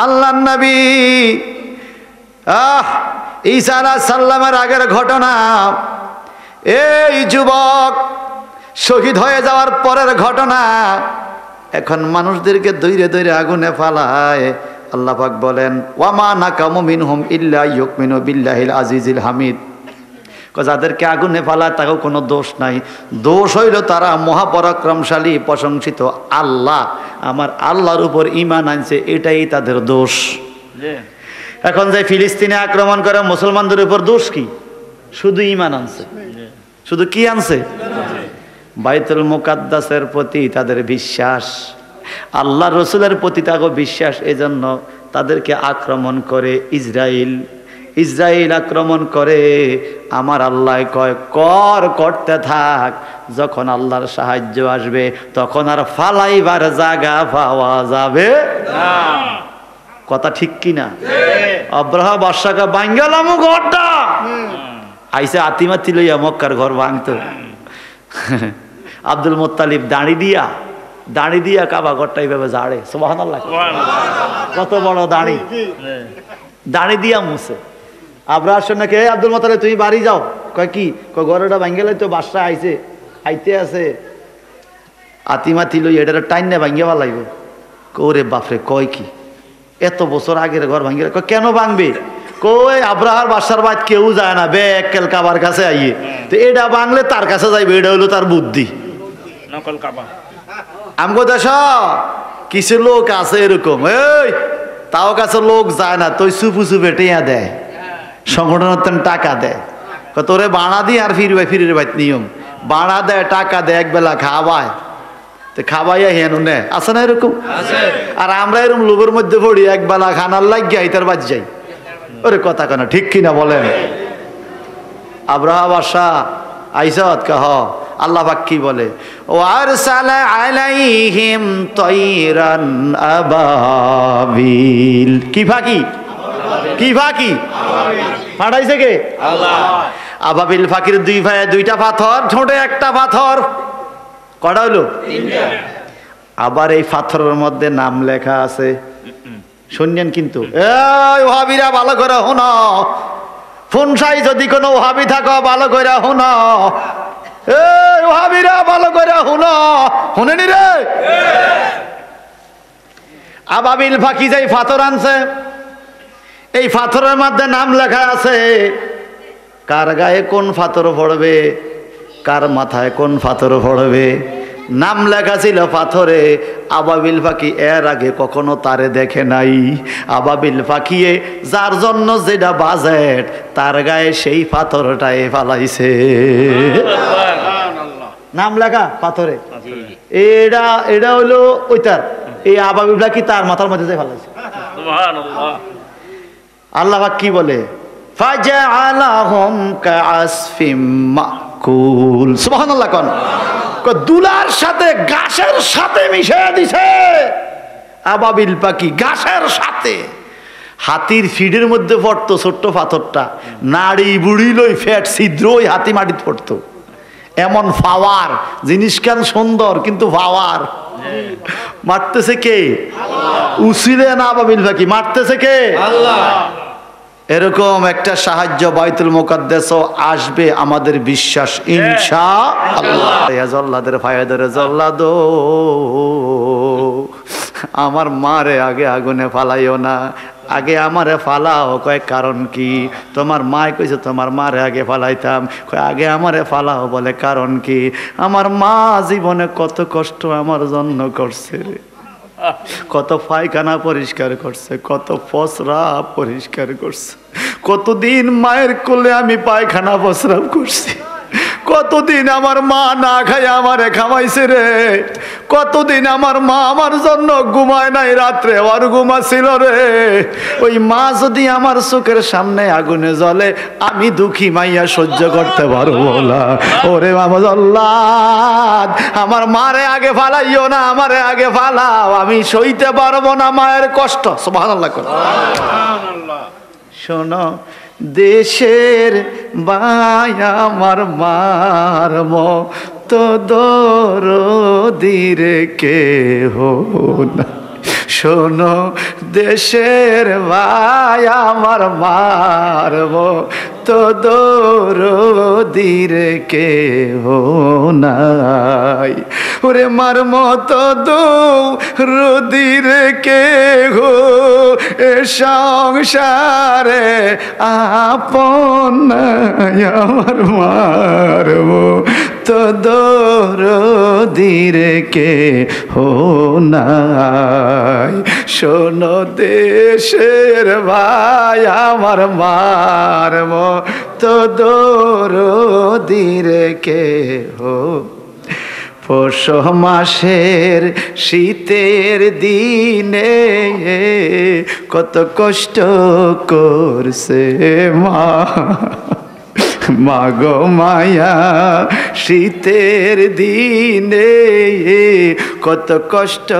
A: আল্লাহর নবী ঈসা আলাইহিস সালামের আগের ঘটনা, এই যুবক শহীদ হয়ে যাওয়ার পরের ঘটনা, এখন মানুষদেরকে দৈরে দৈরে আগুনে ফালায়। আল্লাহ পাক বলেন ওয়ামা নাকামু মিনহুম ইল্লা ইউমিনু বিল্লাহিল আজিজিল হামিদ। যাদেরকে আগুনে ফালায় তাকেও কোনো দোষ নাই, দোষ হইল তারা মহাপরাক্রমশালী প্রশংসিত আল্লাহ, আমার আল্লাহর উপর ঈমান আনছে, এটাই তাদের দোষ। এখন যে ফিলিস্তিনে আক্রমণ করে মুসলমানদের উপর দোষ কি? শুধু ঈমান আনছে। শুধু কি আনছে? বাইতুল মুকাদ্দাসের প্রতি তাদের বিশ্বাস, আল্লাহ রসুলের প্রতি তাকে বিশ্বাস, এজন্য তাদেরকে আক্রমণ করে ইসরাইল আক্রমণ করে। আমার আল্লাহ কয় করতে থাক, যখন আল্লাহর সাহায্য আসবে তখন আর ফালাইবার জায়গা পাওয়া যাবে না। কথা ঠিক কিনা? আব্রাহা বাদশাকে ভাঙ্গালাম ঘরটা, আইসা আতিমাতি লইয়া মক্কার ঘর ভাঙতো। আব্দুল মুত্তালিব দাঁড়ি দিয়া কাবা ঘরটা এইভাবে ঝাড়ে। সুবহানাল্লাহ। কত বড় দাঁড়ি দিয়া মুছে। আব্রাহার সঙ্গে আব্দুল মুত্তালিব তুমি বাড়ি যাও, কয় কি? কয় ঘরটা ভাঙ্গেলে তো বাদশা আইতে আছে, আতিমাতি লই এটা টাইনে ভাঙ্গিয়া লাগবে। ওরে বাপরে, কয় কি এত বছর আগের ঘর ভাঙ্গিয়া? কয় কেন ভাঙবে? কই আব্রাহার বাদশার বাদ কেউ যায় না, বেকেল কাবার কাছে আইয়ে, তো এটা বাংলে তার কাছে যাইবে, এটা হলো তার বুদ্ধি। আমগো দেশ কিছু লোক আছে এরকম, এই তাও কাছে লোক যায় না, তুই চুপু চুপে টেয়া দেয়, সংগঠনের টাকা দেয়, তোরে বাড়া দিয়ে আর ফিরে ভাই নিয়ম বাড়া দেয়, টাকা দেয়, একবেলা খাওয়ায়, তো খাওয়াইয়া হেন নে, আছে না এরকম? আর আমরা এরকম লোকের মধ্যে পড়ি, একবেলা খানার লাগিয়ে আইতার বাজ যাই। ওরে কথা কেন, ঠিক কিনা বলেন? আব্রাহা বাদশা আইসাত কাহ, আল্লাহ পাক কি বলে? ওয়ারসালা আলাইহিম তায়রান আবাবিল। কি ফাঁকি পাঠাইছে কে? আল্লাহ। আবাবিল ফাঁকির দুই ভাই দুইটা পাথর, ঠোঁটে একটা পাথর, কটা হলো? আবার এই পাথরের মধ্যে নাম লেখা আছে, শুনলেন কিন্তু? এই ওহাবিরা ভালো করে শোনো, ফুনসাই যদি কোনো ওহাবি থাকো ভালো করে শোনো, এই ওহাবিরা ভালো করে শোনো, শুনেনি রে? আবাবিল ফাঁকি যেই পাথর আনছে, এই পাথরের মধ্যে নাম লেখা আছে, কার গায়ে কোন পাথর পড়বে, কার মাথায় কোন পাথর পড়বে, নাম লেখা ছিল পাথরে। আবাবিল পাখি এর আগে কখনো তারে দেখে নাই। আবাবিল পাখিয়ে যার জন্য যেটা বাজেট, তার গায়ে সেই পাথরটাই ফালাইছে। নাম লেখা পাথরে, এটা হলো ওইটার, এই আবাবিল পাখি তার মাথার মধ্যে ফালাইছে। আল্লাহ পাক কি বলে? ফাজআলাহুম কাআসফিম মাকুল। সুবহানাল্লাহ। কোন দুলার সাথে ঘাসের সাথে মিশিয়ে দিছে আবাবিল পাখি, ঘাসের সাথে। হাতির ফিডের মধ্যে পড়তো ছোট্ট পাথরটা, নাড়ি বুড়ি লই ফ্যাট ছিদ্র, ওই হাতি মাটিতে পড়তো। এমন পাওয়ার জিনিস, কেন সুন্দর কিন্তু পাওয়ার। মারতেছে কে? উসিলে না আবাবিল পাখি, মারতেছে কে? আল্লাহ। এরকম একটা সাহায্য বাইতুল মুকাদ্দাসও আসবে, আমাদের বিশ্বাস ইনশাআল্লাহ। জল্লাদের ফায়দারে জল্লাদ আমার মারে আগে আগুনে ফালাইও না, আগে আমারে ফালাও। কয় কারণ কি? তোমার মায় কইছে তোমার মারে আগে ফালাইতাম। কয় আগে আমারে ফালাও, বলে কারণ কি? আমার মা জীবনে কত কষ্ট আমার জন্য করছে রে, কত পায়খানা পরিষ্কার করছে, কত পসরা পরিষ্কার করছে, কতদিন মায়ের কোলে আমি পায়খানা প্রস্রাব করছি, কতদিন আমার মা না খায় আমারে খাওয়াইছে রে, কতদিন আমার মা আমার জন্য ঘুমায় নাই, রাত্রে আর ঘুমাছিল রে। ওই মা যদি আমার চোখের সামনে আগুনে জ্বলে, আমি দুঃখী মাইয়া সহ্য করতে পারবো না। ওরে বাবা আল্লাহ, আমার মারে আগে ফালাইও না, আমারে আগে ফালাও, আমি সইতে পারবো না মায়ের কষ্ট। সুবহানাল্লাহ। শোনো দেশের ভাই আমার মার মতো দরদির কেহ না। শোনো দেশের ভাই আমার মার মতো দরদির কেহ নাই। ওরে মার মতো দরদির কেহ এ সংসারে আপন নাই। আমার মার মতো দরদির কেহ নাই। শোনো দেশের ভাই আমার মার মতো দরদির কেহ। পৌষ মাসের শীতের দিনে কত কষ্ট করছে মা, মাগো মায়া শীতের দিনে কত কষ্ট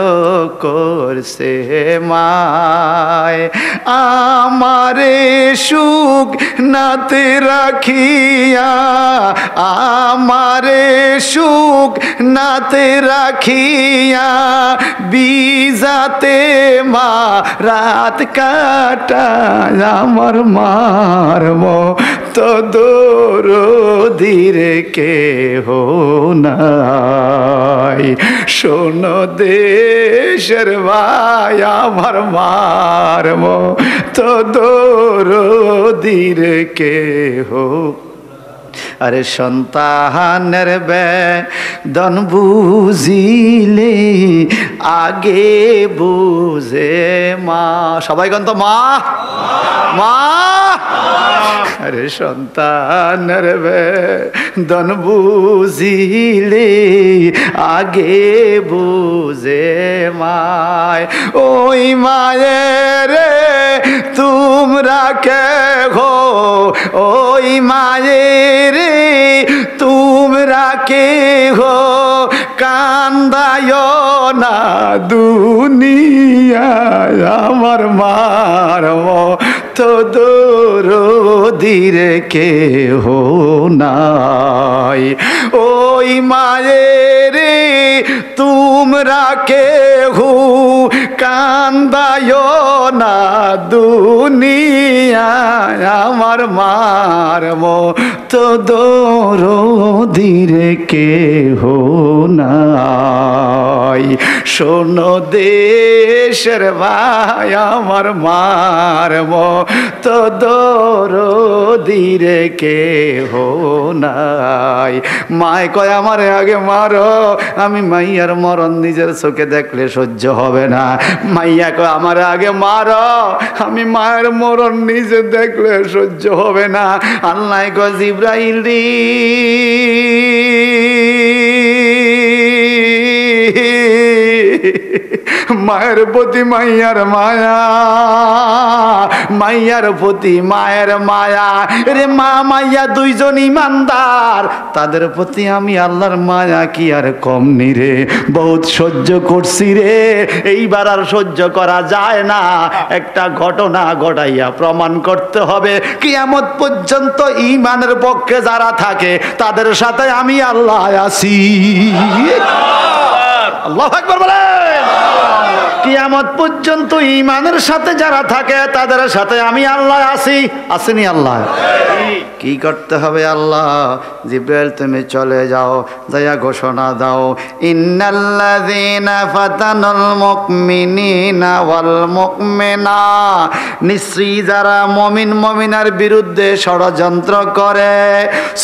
A: করছে মায়। আমারে সুখ নাতে রাখিয়া, আমারে সুখ নাতে রাখিয়া বিজাতে মা রাত কাটায়। আমার মার মতো দরদির কেহ নাই। শোনো দেশের ভাই আমার মার মতো দরদির কেহ। আরে সন্তানের বেদন বুঝিলে আগে বুঝে মা। সবাই গান তো মা মা। আরে সন্তানের বেদন বুঝিলে আগে বুঝে মায়। ওই মায়ের তোমরা কে হো, ওই মায়ের তোমরা কে হো কান্দায় না দুনিয়ায়। আমার মার মতো দরদির কেহ নাই। ওই মায়ের তোমরা কেহ কান্দায় না দুনিয়ায়। আমার মার মতো দরদির কেহ নাই। শোনো দেশের ভাই আমার মার মতো দরদির কেহ নাই। মায় কয় আমারে আগে মারো, আমি মাইয়ার মরণ নিজের চোখে দেখলে সহ্য হবে না। মাইয়া কয় আমারে আগে মারো, আমি মায়ের মরণ নিজে দেখলে সহ্য হবে না। আল্লাহ কয় জিবরাইল রে মায়ের প্রতি মাইয়ার মায়া, মাইয়ার প্রতি মায়ের মায়া রে। মা মাইয়া দুইজন ইমানদার, তাদের প্রতি আমি আল্লাহর মায়া কি আর কম নি রে। বহুত সহ্য করছি রে, এইবার আর সহ্য করা যায় না। একটা ঘটনা ঘটাইয়া প্রমাণ করতে হবে। কিয়ামত পর্যন্ত ঈমানের পক্ষে যারা থাকে তাদের সাথে আমি আল্লাহ আছি। আল্লাহু আকবার বলেন। কিয়ামত পর্যন্ত ঈমানের সাথে যারা থাকে তাদের সাথে আমি আল্লাহ আছি। আসেনি আল্লাহ? কি করতে হবে? আল্লাহ জিব্রাইল তুমি চলে যাও, যাইয়া ঘোষণা দাও, ইন্নাল্লাযীনা ফাতানুল মুমিনিনা ওয়াল মুমিনা, নিশ্চয়ই যারা মুমিন মুমিনার বিরুদ্ধে ষড়যন্ত্র করে,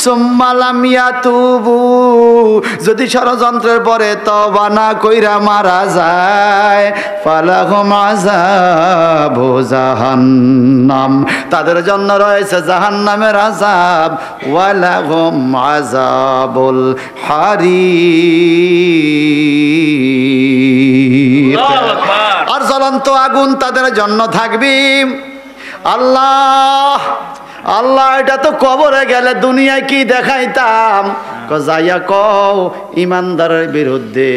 A: সুম্মা লাম ইয়াতুবু, যদি ষড়যন্ত্রের পরে তওবা না কইরা মারা যায়, ফালাহুম আযাবু জাহান্নাম, তাদের জন্য রয়েছে জাহান্নামের আযাব, ওয়ালাহুম আযাবুল হারিক, আর জ্বলন্ত আগুন তাদের জন্য থাকবে। আল্লাহ আল্লাহ, এটা তো কবরে গেলে দুনিয়ায় কি দেখাইতাম? যাইয়া কও ইমানদারের বিরুদ্ধে,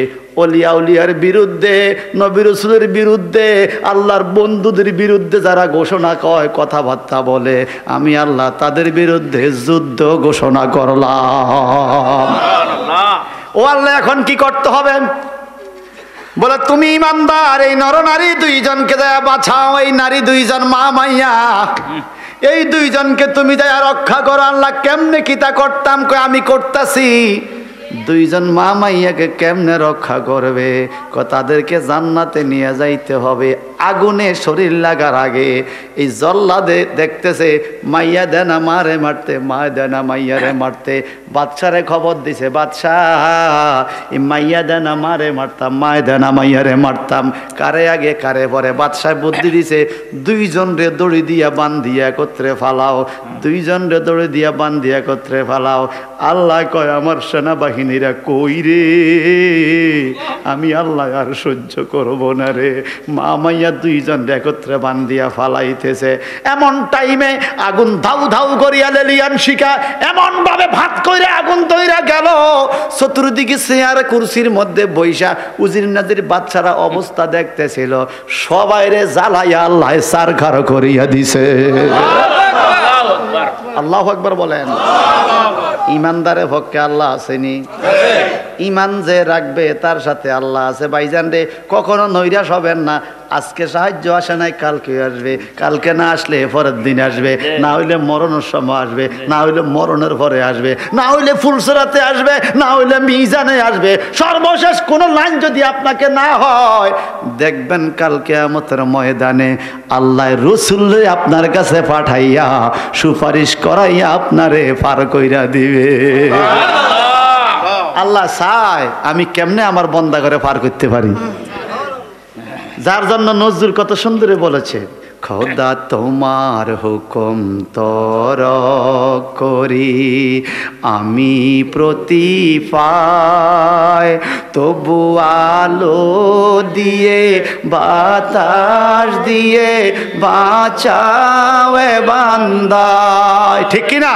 A: অলিয়া উলিয়ার বিরুদ্ধে, নবী রাসূলের বিরুদ্ধে, আল্লাহর বন্ধুদের বিরুদ্ধে যারা ঘোষণা কয়, কথাবার্তা বলে, আমি আল্লাহ তাদের বিরুদ্ধে যুদ্ধ ঘোষণা করলাম। ও আল্লাহ, এখন কি করতে হবে? বলে তুমি ইমানদার এই নরনারী দুইজনকে দেয়া বাঁচাও, এই নারী দুইজন মা মাইয়া, এই দুইজনকে তুমি দেয়া রক্ষা করো। আল্লাহ কেমনে কি তা করতাম? কই আমি করতাছি। দুইজন মা মাইয়াকে কেমনে রক্ষা করবে? তাদেরকে জান্নাতে নিয়ে যাইতে হবে। আগুনে শরীর লাগার আগে এই জল্লাদে দেখতেছে মাইয়া দেনা মারে মারতে, মা দেনা মাইয়ারে মারতে, বাদশারে খবর দিছে, বাদশাহ এই মাইয়া দেনা মারে মারতাম, মায় দেনা মাইয়ারে মারতাম, কারে আগে কারে পরে? বাদশাহ বুদ্ধি দিছে, দুইজন রে দড়ি দিয়া বান্ধিয়া একত্রে ফালাও, দুইজন রে দড়ি দিয়া বান্ধিয়া একত্রে ফালাও। আল্লাহ কয় আমার সেনাবাহিনীরা কই রে? আমি আল্লাহ আর সহ্য করব না রে। মা মাইয়া দুইজন একত্রে বান্ধিয়া ফালাইতেছে, এমন টাইমে আগুন ধাউ ধাউ করিয়া লেলিয়ান শিকা এমন ভাবে ভাত কইরা আগুন তৈরা গেল, চতুর্দিকে চেয়ার কুরসির মধ্যে বৈশা উজির নাজির বাচ্চারা অবস্থা দেখতেছিল, সবাইরে জ্বালাইয়া আল্লাহ সারখার করিয়া দিছে। আল্লাহু আকবার বলেন। ইমানদারের পক্ষে আল্লাহ আসেনি? ইমান যে রাখবে তার সাথে আল্লাহ আছে। ভাইজান রে, কখনো নৈরাশ হবেন না। আজকে সাহায্য আসে নাই, কালকে আসবে, কালকে না আসলে পরের দিন আসবে, না হইলে মরণের সময় আসবে, না হইলে মরণের পরে আসবে, না হইলে ফুলসরাতে আসবে, না হইলে মিজানে আসবে। সর্বশেষ কোন লাইন যদি আপনাকে না হয়, দেখবেন কাল কিয়ামতের ময়দানে আল্লাহ রাসূল আপনার কাছে পাঠাইয়া সুপারিশ করাইয়া আপনারে পার কইরা দিবে। আল্লাহ চায় আমি কেমনে আমার বন্দা করে পার করতে পারি। যার জন্য নজরুল কত সুন্দর বলেছে, খোদা তোমার হুকুম তর করি আমি প্রতিপায়, তবু আলো দিয়ে বাতাস দিয়ে বাঁচাওয়ে বান্দায়। ঠিক কিনা?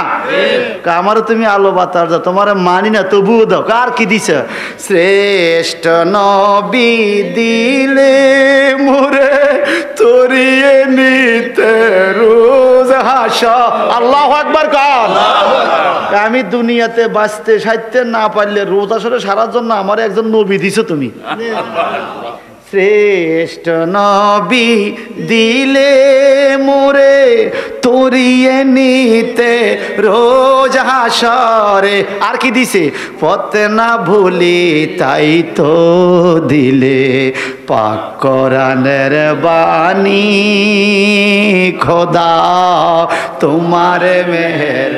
A: আমারও তুমি আলো বাতাস দাও, তোমার মানি না তবুও দাও। কার কি দিছে? শ্রেষ্ঠ নবী দিলে মোরে তরিয়ে নিতে রোজ হাসা। আল্লাহু আকবার কান। আমি দুনিয়াতে বাঁচতে সাইতে না পারলে রোজ আসলে সারার জন্য আমার একজন নবী দিছো তুমি। শ্রেষ্ঠ নবী দিলে মোরে তরিয়ে নিতে রোজ হাসরে। আর কি দিছে? পথে না ভুলি তাই তো দিলে পাক কোরআনের বাণী, খোদা তোমার মেহের।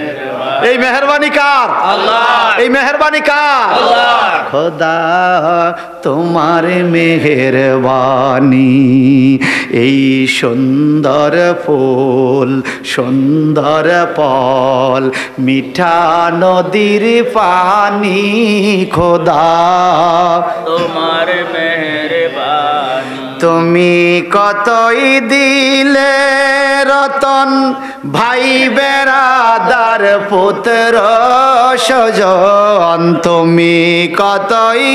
A: এই মেহরবানি কার? আল্লাহ। এই মেহরবানি কার? আল্লাহ। খোদা তোমার মেহরবানি, এই সুন্দর ফুল সুন্দর ফল মিঠা নদীর পানি, খোদা
B: তোমার মেহেরবানি।
A: তুমি কতই দিলে রতন ভাই বেরাদার পুত্র স্বজন, তুমি কতই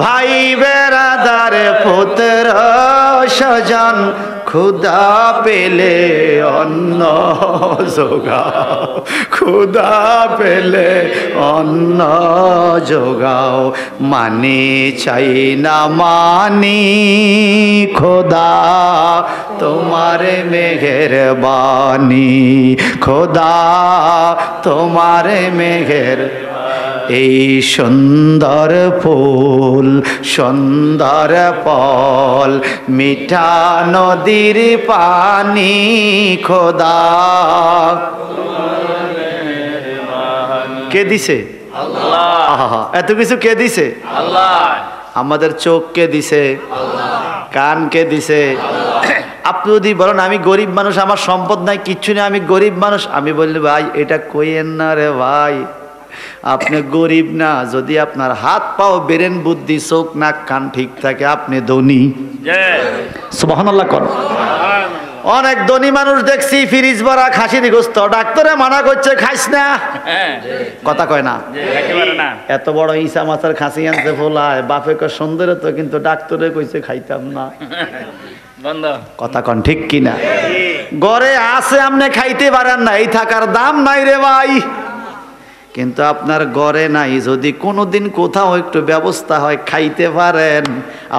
A: ভাই বেরাদার দাদার পুত্র স্বজন ক্ষুধা পেলে অন্ন যোগাও, ক্ষুধা পেলে অন্ন যোগাও, মানি চাই না মানি খোদা তোমার মেহেরবানি, খোদা তোমার মেহের। এই সুন্দর ফুল সুন্দর ফল মিঠা নদীর পানি খোদা কে দিছে? আহা, এত কিছু কে দিছে? আমাদের চোখ কে দিছে? কান কে দিছে? আপনি যদি বলেন আমি গরিব মানুষ, আমার সম্পদ নাই, কিচ্ছু নেই, আমি গরিব মানুষ, আমি বললি ভাই এটা কইেন না রে ভাই, আপনি গরিব না। যদি আপনার হাত পাও ব্রেন বুদ্ধি চোখ নাক কান ঠিক থাকে আপনি ধনী। সুবহানাল্লাহ কর। অনেক ধনী মানুষ দেখছি ফ্রিজ ভরা খাসির গোস্ত, ডাক্তারে মানা করছে খাইস না, কথা কয় না। এত বড় ইসা মাছের খাসি আনতে ফোলায় বাপে কয় সুন্দর তো, কিন্তু ডাক্তারে কইছে খাইতাম না, কথা কন ঠিক কিনা? ঘরে আছে আপনি খাইতে পারেন না, এই থাকার দাম নাই রে ভাই। কিন্তু আপনার ঘরে নাই, যদি কোনোদিন কোথাও একটু ব্যবস্থা হয় খাইতে পারেন,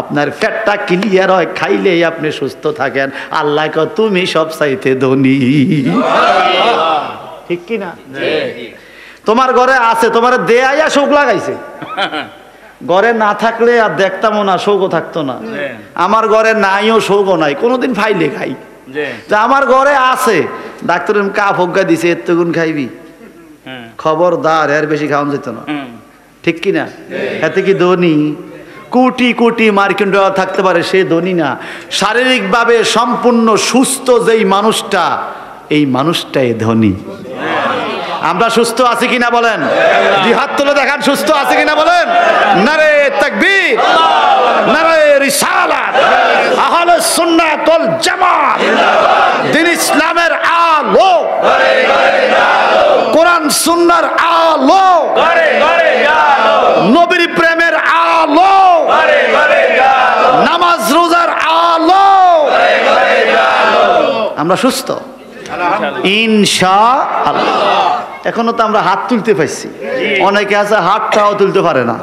A: আপনার পেটটা ক্লিয়ার হয়, খাইলেই আপনি সুস্থ থাকেন, আল্লাহ কয় তুমি সব চাইতে ধনী, ঠিক কি না? তোমার ঘরে আছে, তোমার দেয়া শোক লাগাইছে, ঘরে না থাকলে আর দেখতামও না, শোকও থাকতো না। আমার ঘরে নাইও শোকও নাই, কোনোদিন ফাইলে খাই। আমার ঘরে আছে, ডাক্তার কাপ হজ্ঞা দিছে এতগুণ খাইবি, খবরদার এর বেশি খাওয়ান যেত না, ঠিক কিনা? এতে কি ধনী? কোটি কোটি মার্কিন ডলার থাকতে পারে, সে ধনী না। শারীরিকভাবে সম্পূর্ণ সুস্থ যেই মানুষটা, এই মানুষটাই ধনী। আমরা সুস্থ আছি কিনা বলেন? দুই হাত তুলে দেখান, সুস্থ আছে কিনা বলেন? নারে তাকবীর, নারে রিসালাত, আহলে সুন্নাত ওয়াল জামাত, দ্বীন ইসলামের আলো, কোরআন সুন্নাহর আলো, নবীর প্রেমের আলো, নামাজ রোজার আলো, আমরা সুস্থ ইনশাআল্লাহ। এখনো তো আমরা হাত তুলতে পারছি, অনেকে আছে হাতটাও তুলতে পারে না।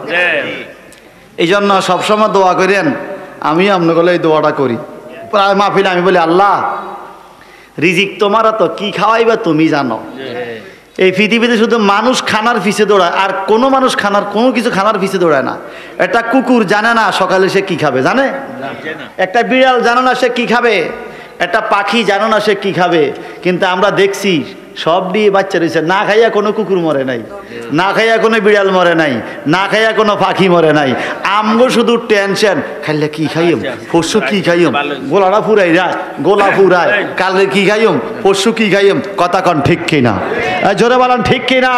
A: এই জন্য সবসময় দোয়া করেন, আমি আপনাকে এই দোয়াটা করি প্রায় মাহফিলে। আমি বলি আল্লাহ রিজিক তোমারা, তো কি খাওয়াইবা তুমি জানো। এই পৃথিবীতে শুধু মানুষ খানার পিছে দৌড়ায়, আর কোনো মানুষ কোনো কিছু খানার পিছে দৌড়ায় না। একটা কুকুর জানে না সকালে সে কি খাবে, জানে? একটা বিড়াল জানে না সে কি খাবে, একটা পাখি জানো না সে কি খাবে। কিন্তু আমরা দেখছি সব দিয়ে বাচ্চা রয়েছে, না খাইয়া কোনো কুকুর মরে নাই, না খাইয়া কোনো বিড়াল মরে নাই, না খাইয়া কোনো পাখি মরে নাই। আমগো শুধু টেনশন, খাইলে কি খাইম, পরশু কি খাইম, গোলাটা ফুরাই রা, গোলা ফুরায়, কালকে কি খাইম, পরশু কি খাইম, কথা কন ঠিক কিনা? জোরে বলেন ঠিক কিনা?